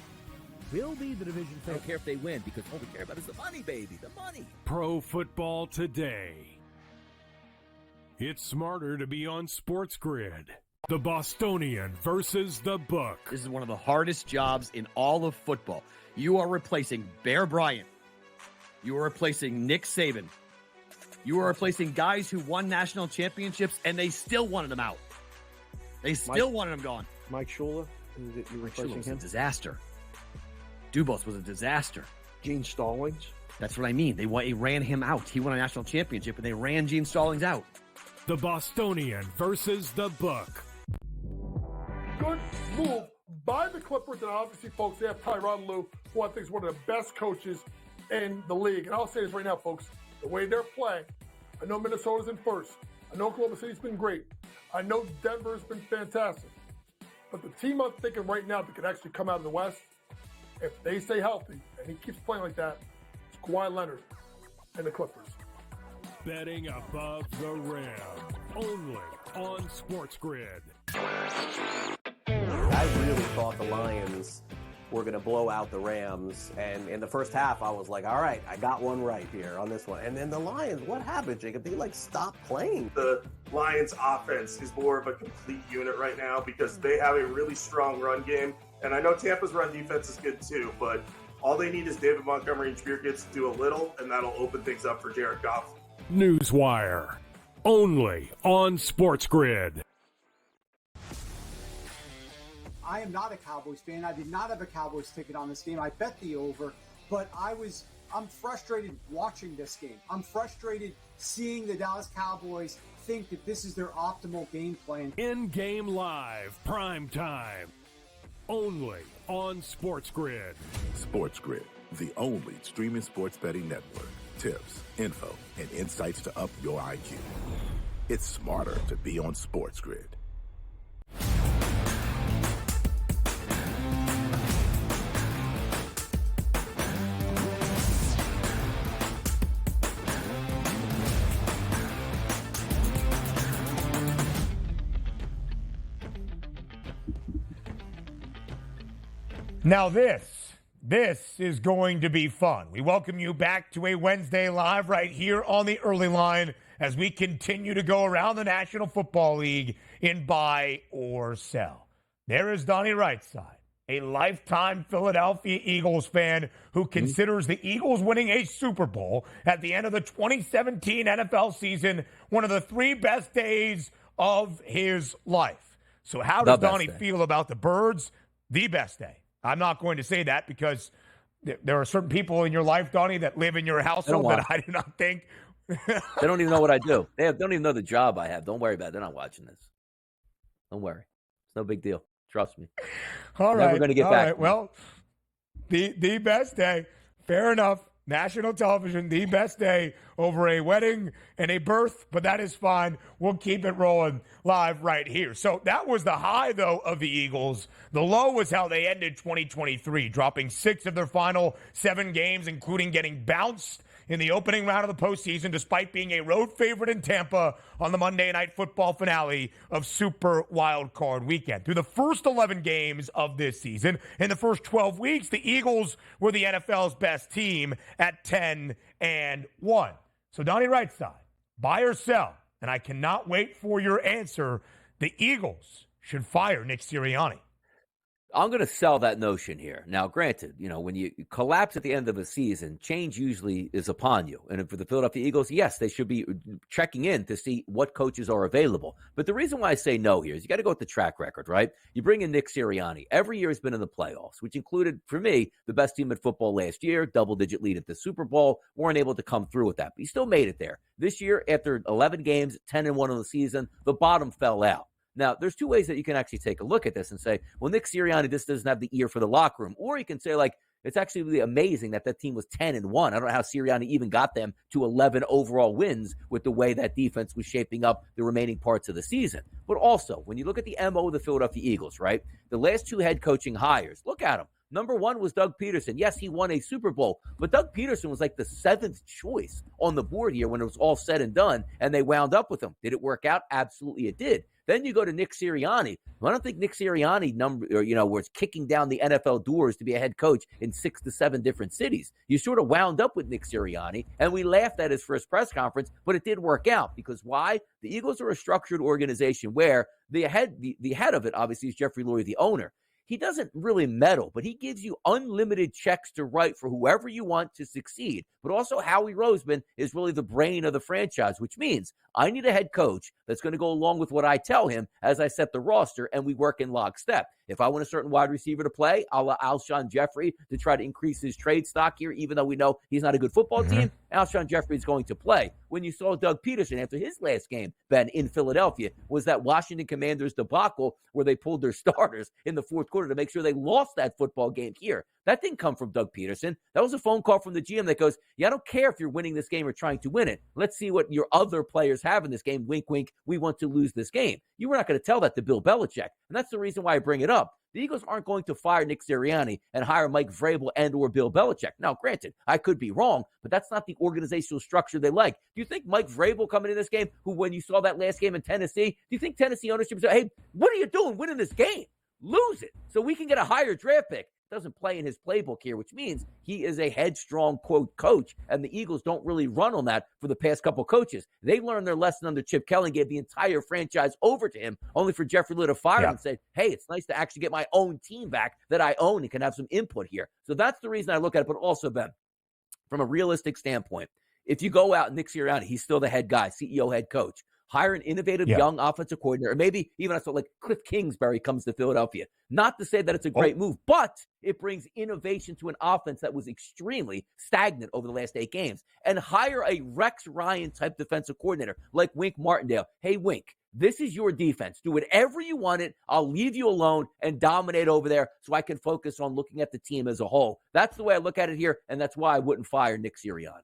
will be the division I favorite. don't care if they win, because all we care about is the money, baby, the money. Pro Football Today. It's smarter to be on SportsGrid. The Bostonian versus the Book. This is one of the hardest jobs in all of football. You are replacing Bear Bryant. You are replacing Nick Saban. You are replacing guys who won national championships, and they still wanted them out. They still wanted them gone. Mike Shula, you're replacing was him? a disaster. Dubos was a disaster. Gene Stallings. That's what I mean. They ran him out. He won a national championship, and they ran Gene Stallings out. The Bostonian versus the Book. Good move by the Clippers, and obviously, folks, they have Tyronn Lue, who I think is one of the best coaches in the league. And I'll say this right now, folks, the way they're playing, I know Minnesota's in first. I know Oklahoma City's been great. I know Denver's been fantastic. But the team I'm thinking right now that could actually come out of the West, if they stay healthy, and he keeps playing like that, it's Kawhi Leonard and the Clippers. Betting above the rim, only on SportsGrid. I really thought the Lions were going to blow out the Rams, and in the first half, I was like, all right, I got one right here on this one. And then the Lions, what happened, Jacob? They, stopped playing. The Lions offense is more of a complete unit right now because they have a really strong run game. And I know Tampa's run defense is good too, but all they need is David Montgomery and Jameer Gibbs to do a little, and that'll open things up for Jared Goff. Newswire, only on SportsGrid. I am not a Cowboys fan. I did not have a Cowboys ticket on this game. I bet the over, but I'm frustrated watching this game. I'm frustrated seeing the Dallas Cowboys think that this is their optimal game plan. In-game live, prime time, only on SportsGrid. SportsGrid, the only streaming sports betting network. Tips, info, and insights to up your IQ. It's smarter to be on SportsGrid. Now this is going to be fun. We welcome you back to a Wednesday Live right here on the early line as we continue to go around the National Football League in buy or sell. There is Donnie Rightside, a lifetime Philadelphia Eagles fan who considers the Eagles winning a Super Bowl at the end of the 2017 NFL season one of the 3 best days of his life. So how does Donnie feel about the Birds? The best day. I'm not going to say that because there are certain people in your life, Donnie, that live in your household that I do not think. They don't even know what I do. They don't even know the job I have. Don't worry about it. They're not watching this. Don't worry. It's no big deal. Trust me. All right. Never going to get back. Right. Well, the best day. Fair enough. National television, the best day over a wedding and a birth, but that is fine. We'll keep it rolling live right here. So that was the high, though, of the Eagles. The low was how they ended 2023, dropping 6 of their final 7 games, including getting bounced in the opening round of the postseason, despite being a road favorite in Tampa on the Monday Night Football finale of Super Wild Card Weekend. Through the first 11 games of this season, in the first 12 weeks, the Eagles were the NFL's best team at 10-1. So Donnie Rightside, buy or sell? And I cannot wait for your answer. The Eagles should fire Nick Sirianni. I'm going to sell that notion here. Now, granted, when you collapse at the end of a season, change usually is upon you. And for the Philadelphia Eagles, yes, they should be checking in to see what coaches are available. But the reason why I say no here is you got to go with the track record, right? You bring in Nick Sirianni. Every year has been in the playoffs, which included, for me, the best team in football last year, double-digit lead at the Super Bowl. Weren't able to come through with that, but he still made it there. This year, after 11 games, 10-1 on the season, the bottom fell out. Now, there's 2 ways that you can actually take a look at this and say, well, Nick Sirianni, this doesn't have the ear for the locker room. Or you can say, it's actually really amazing that team was 10-1. I don't know how Sirianni even got them to 11 overall wins with the way that defense was shaping up the remaining parts of the season. But also, when you look at the MO of the Philadelphia Eagles, right, the last 2 head coaching hires, look at them. Number 1 was Doug Peterson. Yes, he won a Super Bowl, but Doug Peterson was like the 7th choice on the board here when it was all said and done, and they wound up with him. Did it work out? Absolutely it did. Then you go to Nick Sirianni. I don't think Nick Sirianni was kicking down the NFL doors to be a head coach in 6 to 7 different cities. You sort of wound up with Nick Sirianni, and we laughed at his first press conference, but it did work out because why? The Eagles are a structured organization where the head of it obviously is Jeffrey Lurie, the owner. He doesn't really meddle, but he gives you unlimited checks to write for whoever you want to succeed. But also Howie Roseman is really the brain of the franchise, which means I need a head coach that's going to go along with what I tell him as I set the roster and we work in lockstep. If I want a certain wide receiver to play, I'll Alshon Jeffrey to try to increase his trade stock here, even though we know he's not a good football team. Alshon Jeffrey is going to play. When you saw Doug Peterson after his last game, Ben, in Philadelphia, was that Washington Commanders debacle where they pulled their starters in the fourth quarter to make sure they lost that football game here. That didn't come from Doug Peterson. That was a phone call from the GM that goes, I don't care if you're winning this game or trying to win it. Let's see what your other players have in this game. Wink, wink. We want to lose this game. You were not going to tell that to Bill Belichick. And that's the reason why I bring it up. The Eagles aren't going to fire Nick Sirianni and hire Mike Vrabel and or Bill Belichick. Now, granted, I could be wrong, but that's not the organizational structure they like. Do you think Mike Vrabel coming in this game, who when you saw that last game in Tennessee, do you think Tennessee ownership said, hey, what are you doing winning this game? Lose it so we can get a higher draft pick. Doesn't play in his playbook here, which means he is a headstrong, quote, coach, and the Eagles don't really run on that for the past couple coaches. They learned their lesson under Chip Kelly and gave the entire franchise over to him, only for Jeffrey Lurie to fire him and say, hey, it's nice to actually get my own team back that I own and can have some input here. So that's the reason I look at it, but also, Ben, from a realistic standpoint, if you go out and Nick Sirianni, he's still the head guy, CEO, head coach. Hire an innovative young offensive coordinator, or maybe even I saw like Cliff Kingsbury comes to Philadelphia. Not to say that it's a great move, but it brings innovation to an offense that was extremely stagnant over the last 8 games. And hire a Rex Ryan type defensive coordinator like Wink Martindale. Hey, Wink, this is your defense. Do whatever you want it. I'll leave you alone and dominate over there so I can focus on looking at the team as a whole. That's the way I look at it here, and that's why I wouldn't fire Nick Sirianni.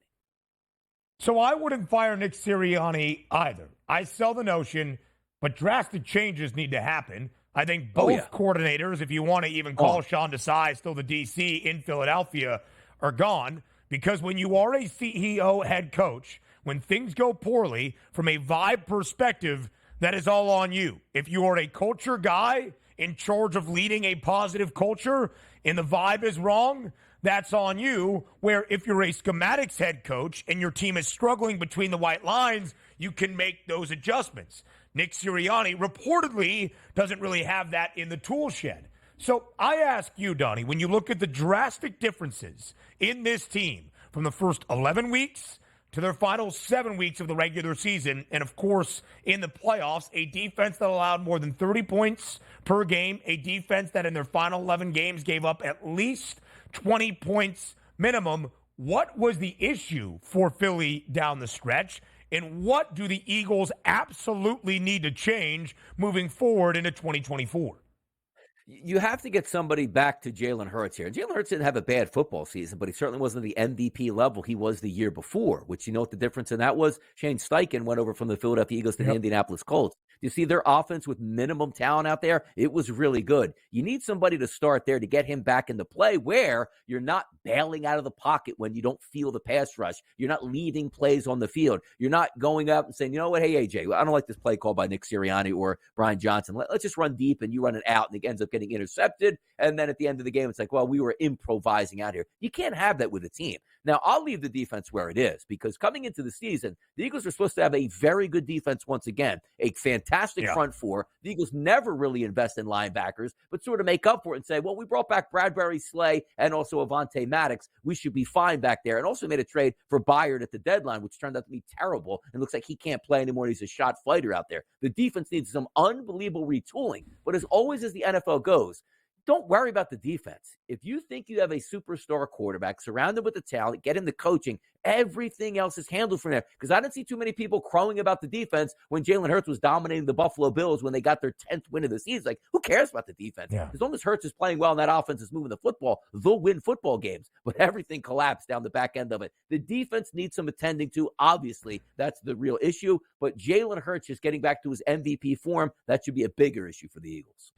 So I wouldn't fire Nick Sirianni either. I sell the notion, but drastic changes need to happen. I think both coordinators, if you want to even call Sean Desai still the DC in Philadelphia, are gone. Because when you are a CEO head coach, when things go poorly, from a vibe perspective, that is all on you. If you are a culture guy in charge of leading a positive culture and the vibe is wrong, that's on you. Where if you're a schematics head coach and your team is struggling between the white lines, you can make those adjustments. Nick Sirianni reportedly doesn't really have that in the tool shed. So I ask you, Donnie, when you look at the drastic differences in this team from the first 11 weeks to their final 7 weeks of the regular season, and of course in the playoffs, a defense that allowed more than 30 points per game, a defense that in their final 11 games gave up at least 20 points minimum. What was the issue for Philly down the stretch? And what do the Eagles absolutely need to change moving forward into 2024? You have to get somebody back to Jalen Hurts here. And Jalen Hurts didn't have a bad football season, but he certainly wasn't the MVP level he was the year before, which you know what the difference in that was? Shane Steichen went over from the Philadelphia Eagles to the Indianapolis Colts. You see their offense with minimum talent out there? It was really good. You need somebody to start there to get him back into play where you're not bailing out of the pocket when you don't feel the pass rush. You're not leaving plays on the field. You're not going up and saying, you know what, hey, AJ, I don't like this play called by Nick Sirianni or Brian Johnson. Let's just run deep and you run it out and it ends up getting intercepted. And then at the end of the game, it's like, well, we were improvising out here. You can't have that with a team. Now, I'll leave the defense where it is because coming into the season, the Eagles are supposed to have a very good defense once again, a fantastic front four. The Eagles never really invest in linebackers, but sort of make up for it and say, well, we brought back Bradbury, Slay, and also Avonte Maddox. We should be fine back there. And also made a trade for Byard at the deadline, which turned out to be terrible and looks like he can't play anymore. He's a shot fighter out there. The defense needs some unbelievable retooling. But as always, as the NFL goes, don't worry about the defense. If you think you have a superstar quarterback, surround him with the talent, get him the coaching, everything else is handled from there. Because I didn't see too many people crowing about the defense when Jalen Hurts was dominating the Buffalo Bills when they got their 10th win of the season. Like, who cares about the defense? As long as Hurts is playing well and that offense is moving the football, they'll win football games. But everything collapsed down the back end of it. The defense needs some attending to. Obviously, that's the real issue. But Jalen Hurts just getting back to his MVP form, that should be a bigger issue for the Eagles.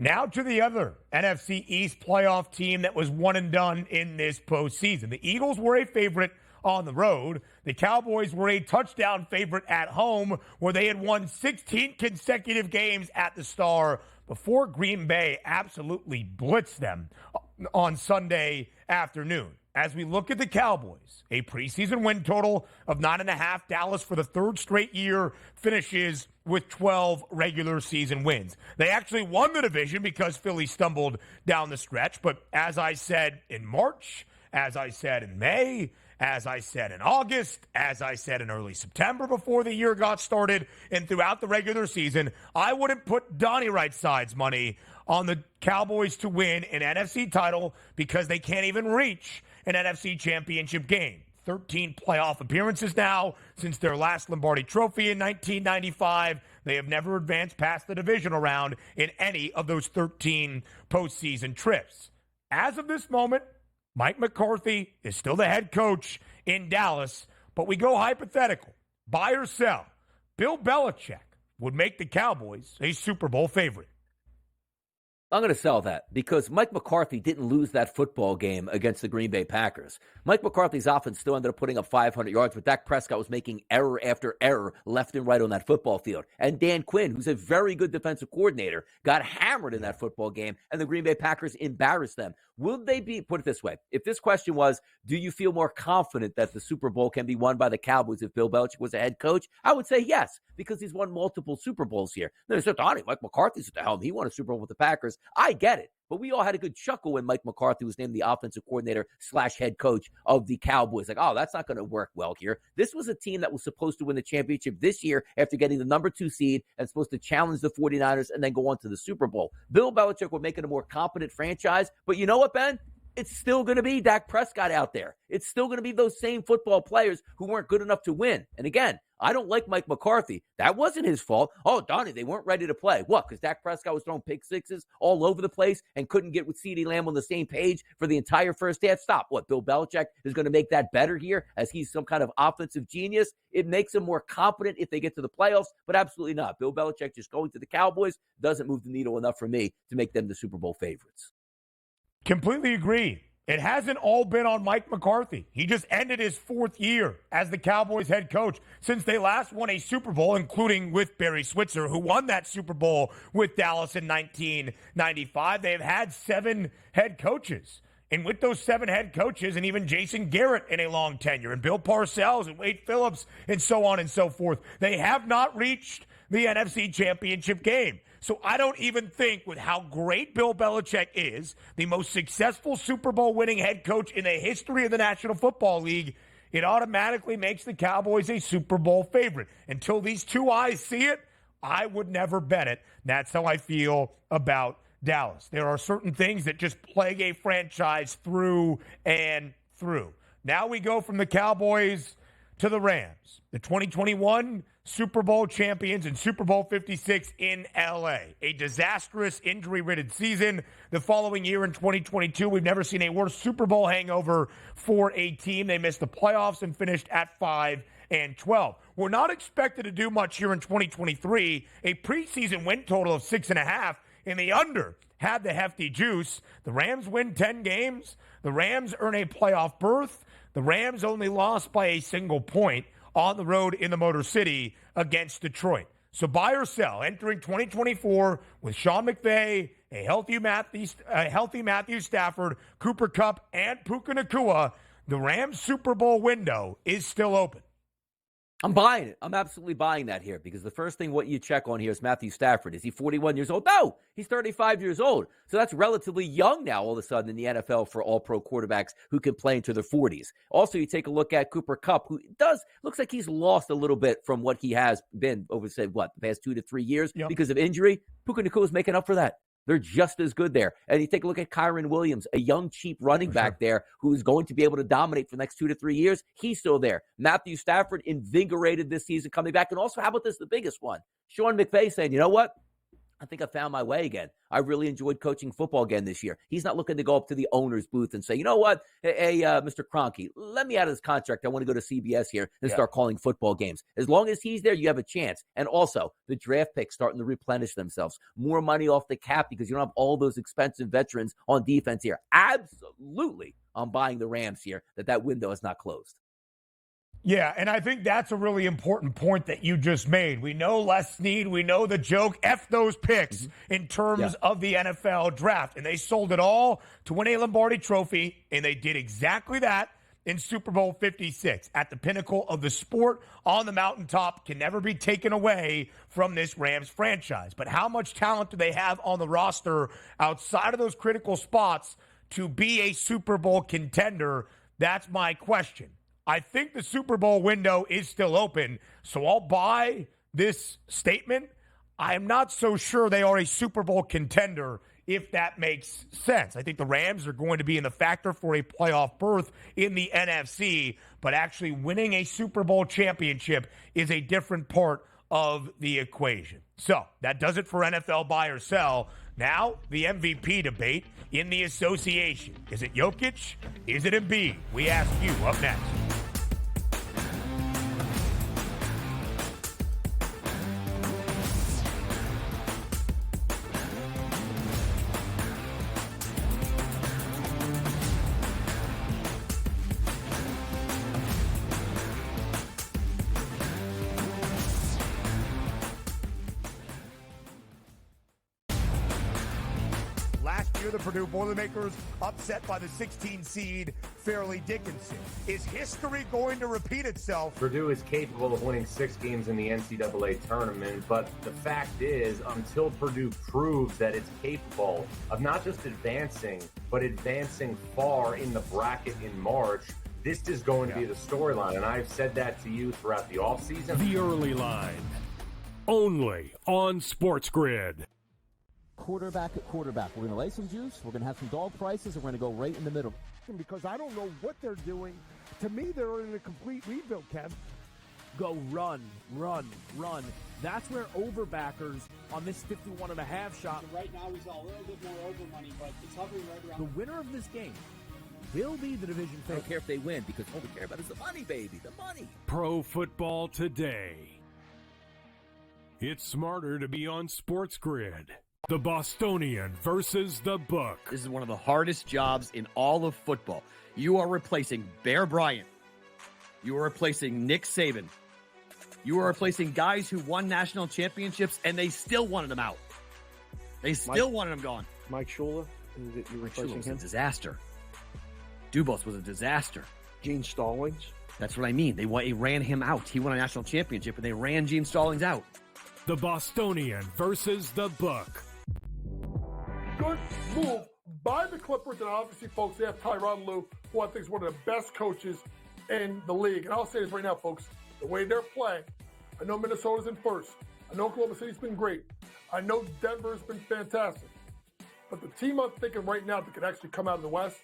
Now to the other NFC East playoff team that was one and done in this postseason. The Eagles were a favorite on the road. The Cowboys were a touchdown favorite at home, where they had won 16 consecutive games at the Star before Green Bay absolutely blitzed them on Sunday afternoon. As we look at the Cowboys, a preseason win total of 9.5. Dallas, for the third straight year, finishes with 12 regular season wins. They actually won the division because Philly stumbled down the stretch. But as I said in March, as I said in May, as I said in August, as I said in early September before the year got started, and throughout the regular season, I wouldn't put Donnie Right Side's money on the Cowboys to win an NFC title because they can't even reach an NFC championship game. 13 playoff appearances now since their last Lombardi Trophy in 1995. They have never advanced past the divisional round in any of those 13 postseason trips. As of this moment, Mike McCarthy is still the head coach in Dallas, but we go hypothetical. Buy or sell. Bill Belichick would make the Cowboys a Super Bowl favorite. I'm going to sell that because Mike McCarthy didn't lose that football game against the Green Bay Packers. Mike McCarthy's offense still ended up putting up 500 yards, but Dak Prescott was making error after error left and right on that football field. And Dan Quinn, who's a very good defensive coordinator, got hammered in that football game, and the Green Bay Packers embarrassed them. Will they be, put it this way, if this question was, do you feel more confident that the Super Bowl can be won by the Cowboys if Bill Belichick was a head coach? I would say yes, because he's won multiple Super Bowls here. Then they said, Donnie, Mike McCarthy's at the helm. He won a Super Bowl with the Packers. I get it. But we all had a good chuckle when Mike McCarthy was named the offensive coordinator / head coach of the Cowboys. Like, oh, that's not going to work well here. This was a team that was supposed to win the championship this year after getting the number 2 seed and supposed to challenge the 49ers and then go on to the Super Bowl. Bill Belichick would make it a more competent franchise. But you know what, Ben? It's still going to be Dak Prescott out there. It's still going to be those same football players who weren't good enough to win. And again, I don't like Mike McCarthy. That wasn't his fault. Oh, Donnie, they weren't ready to play. What? Because Dak Prescott was throwing pick sixes all over the place and couldn't get with CeeDee Lamb on the same page for the entire first half? Stop. What, Bill Belichick is going to make that better here as he's some kind of offensive genius? It makes him more competent if they get to the playoffs, but absolutely not. Bill Belichick just going to the Cowboys doesn't move the needle enough for me to make them the Super Bowl favorites. Completely agree. It hasn't all been on Mike McCarthy. He just ended his 4th year as the Cowboys head coach since they last won a Super Bowl, including with Barry Switzer, who won that Super Bowl with Dallas in 1995. They've had 7 head coaches. And with those 7 head coaches, and even Jason Garrett in a long tenure, and Bill Parcells and Wade Phillips, and so on and so forth, they have not reached the NFC Championship game. So I don't even think, with how great Bill Belichick is, the most successful Super Bowl winning head coach in the history of the National Football League, it automatically makes the Cowboys a Super Bowl favorite. Until these 2 eyes see it, I would never bet it. That's how I feel about Dallas. There are certain things that just plague a franchise through and through. Now we go from the Cowboys to the Rams, the 2021 Super Bowl champions in Super Bowl 56 in L.A. A disastrous, injury-ridden season. The following year in 2022, we've never seen a worse Super Bowl hangover for a team. They missed the playoffs and finished at 5-12. We're not expected to do much here in 2023. A preseason win total of 6.5, and the under had the hefty juice. The Rams win 10 games. The Rams earn a playoff berth. The Rams only lost by a single point on the road in the Motor City against Detroit. So buy or sell entering 2024 with Sean McVay, a healthy Matthew Stafford, Cooper Kupp, and Puka Nacua. The Rams Super Bowl window is still open. I'm buying it. I'm absolutely buying that here because the first thing what you check on here is Matthew Stafford. Is he 41 years old? No, he's 35 years old. So that's relatively young now all of a sudden in the NFL for all-pro quarterbacks who can play into their 40s. Also, you take a look at Cooper Kupp, who looks like he's lost a little bit from what he has been over, say, the past 2 to 3 years because of injury. Puka Nacua is making up for that. They're just as good there. And you take a look at Kyron Williams, a young, cheap running back there who's going to be able to dominate for the next 2 to 3 years. He's still there. Matthew Stafford invigorated this season coming back. And also, how about this, the biggest one? Sean McVay saying, you know what? I think I found my way again. I really enjoyed coaching football again this year. He's not looking to go up to the owner's booth and say, you know what, hey, Mr. Kroenke, let me out of this contract. I want to go to CBS here and start calling football games. As long as he's there, you have a chance. And also, the draft picks starting to replenish themselves. More money off the cap because you don't have all those expensive veterans on defense here. Absolutely, I'm buying the Rams here, that window is not closed. Yeah, and I think that's a really important point that you just made. We know Les Snead. We know the joke, F those picks in terms of the NFL draft. And they sold it all to win a Lombardi trophy, and they did exactly that in Super Bowl 56. At the pinnacle of the sport, on the mountaintop, can never be taken away from this Rams franchise. But how much talent do they have on the roster outside of those critical spots to be a Super Bowl contender? That's my question. I think the Super Bowl window is still open, so I'll buy this statement. I'm not so sure they are a Super Bowl contender, if that makes sense. I think the Rams are going to be in the factor for a playoff berth in the NFC, but actually winning a Super Bowl championship is a different part of the equation. So that does it for NFL buy or sell. Now, the MVP debate in the association. Is it Jokic? Is it Embiid? We ask you up next. The Purdue Boilermakers upset by the 16 seed Fairleigh Dickinson. Is history going to repeat itself? Purdue is capable of winning 6 games in the NCAA tournament, but the fact is, until Purdue proves that it's capable of not just advancing, but advancing far in the bracket in March, this is going to be the storyline. And I've said that to you throughout the offseason. The early line, only on SportsGrid. Quarterback at quarterback. We're going to lay some juice. We're going to have some dog prices, and we're going to go right in the middle. Because I don't know what they're doing. To me, they're in a complete rebuild, Kev. Go run, run, run. That's where overbackers on this 51.5 shot. So right now, he's a little bit more over money, but it's hovering right around. The winner of this game will be the division I favorite. don't care if they win because all we care about is the money, baby, the money. Pro Football Today. It's smarter to be on SportsGrid. The Bostonian versus the Book. This is one of the hardest jobs in all of football. You are replacing Bear Bryant. You are replacing Nick Saban. You are replacing guys who won national championships, and they still wanted him out. They still wanted him gone. Mike Shula, you're replacing was him? a disaster. Dubas was a disaster. Gene Stallings. That's what I mean. They ran him out. He won a national championship, and they ran Gene Stallings out. The Bostonian versus the Book. Good move by the Clippers, and obviously, folks, they have Tyronn Lue, who I think is one of the best coaches in the league. And I'll say this right now, folks, the way they're playing, I know Minnesota's in first. I know Oklahoma City's been great. I know Denver's been fantastic. But the team I'm thinking right now that could actually come out of the West,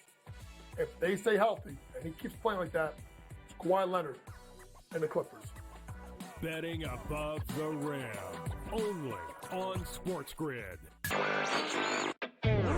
if they stay healthy, and he keeps playing like that, it's Kawhi Leonard and the Clippers. Betting above the rim, only on SportsGrid.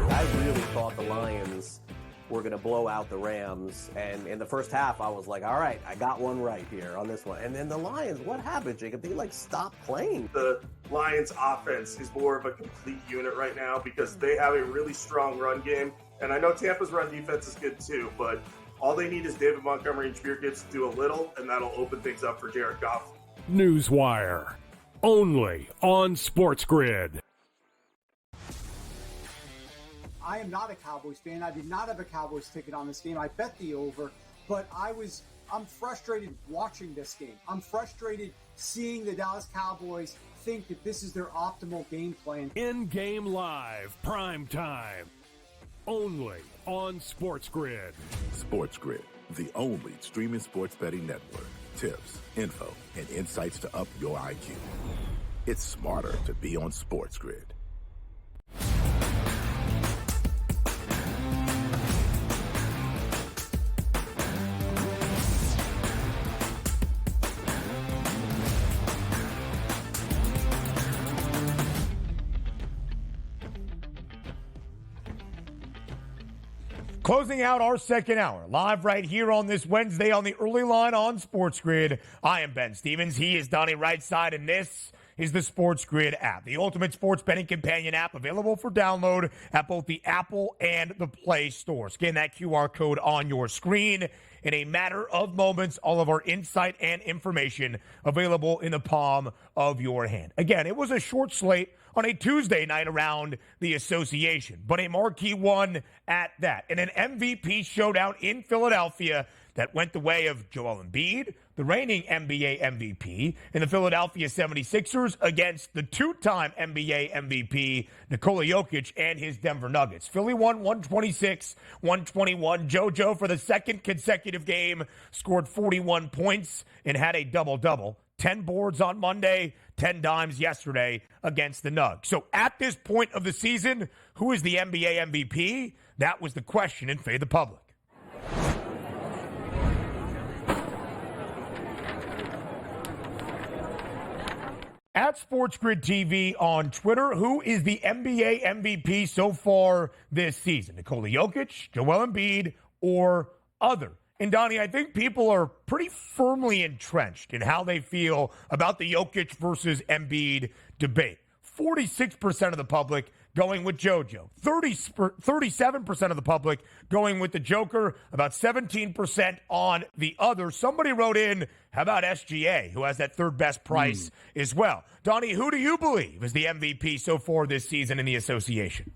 I really thought the Lions were going to blow out the Rams, and in the first half, I was like, all right, I got one right here on this one. And then the Lions, what happened, Jacob? They, stopped playing. The Lions' offense is more of a complete unit right now because they have a really strong run game. And I know Tampa's run defense is good too, but all they need is David Montgomery and Jameer Gibbs to do a little, and that'll open things up for Jared Goff. Newswire, only on SportsGrid. I am not a Cowboys fan. I did not have a Cowboys ticket on this game. I bet the over, but I'm frustrated watching this game. I'm frustrated seeing the Dallas Cowboys think that this is their optimal game plan. In-game live, prime time, only on SportsGrid. SportsGrid, the only streaming sports betting network. Tips, info, and insights to up your IQ. It's smarter to be on SportsGrid. Closing out our second hour, live right here on this Wednesday on the early line on SportsGrid. I am Ben Stevens. He is Donnie Rightside, and this is the SportsGrid app, the ultimate sports betting companion app available for download at both the Apple and the Play Store. Scan that QR code on your screen. In a matter of moments, all of our insight and information available in the palm of your hand. Again, it was a short slate on a Tuesday night around the association, but a marquee one at that. In an MVP showdown in Philadelphia that went the way of Joel Embiid, the reigning NBA MVP, and the Philadelphia 76ers against the two-time NBA MVP, Nikola Jokic, and his Denver Nuggets. Philly won 126-121. JoJo, for the second consecutive game, scored 41 points and had a double-double. 10 boards on Monday, 10 dimes yesterday against the Nugs. So at this point of the season, who is the NBA MVP? That was the question in Fade the Public. At SportsGrid TV on Twitter, who is the NBA MVP so far this season? Nikola Jokic, Joel Embiid, or other? And Donnie, I think people are pretty firmly entrenched in how they feel about the Jokic versus Embiid debate. 46% of the public going with JoJo. 37% of the public going with the Joker. About 17% on the other. Somebody wrote in, how about SGA, who has that third best price as well? Donnie, who do you believe is the MVP so far this season in the association?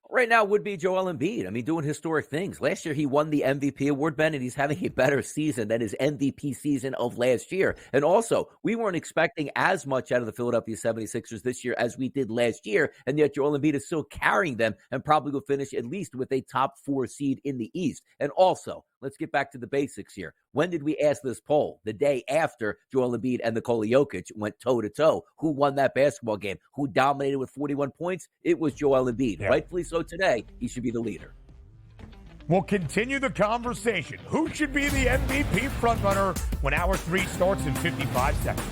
Right now would be Joel Embiid. I mean, doing historic things. Last year, he won the MVP award, Ben, and he's having a better season than his MVP season of last year. And also, we weren't expecting as much out of the Philadelphia 76ers this year as we did last year, and yet Joel Embiid is still carrying them and probably will finish at least with a top 4 seed in the East. And also, let's get back to the basics here. When did we ask this poll? The day after Joel Embiid and Nikola Jokic went toe-to-toe. Who won that basketball game? Who dominated with 41 points? It was Joel Embiid. Yeah. Rightfully so today, he should be the leader. We'll continue the conversation. Who should be the MVP frontrunner when Hour 3 starts in 55 seconds?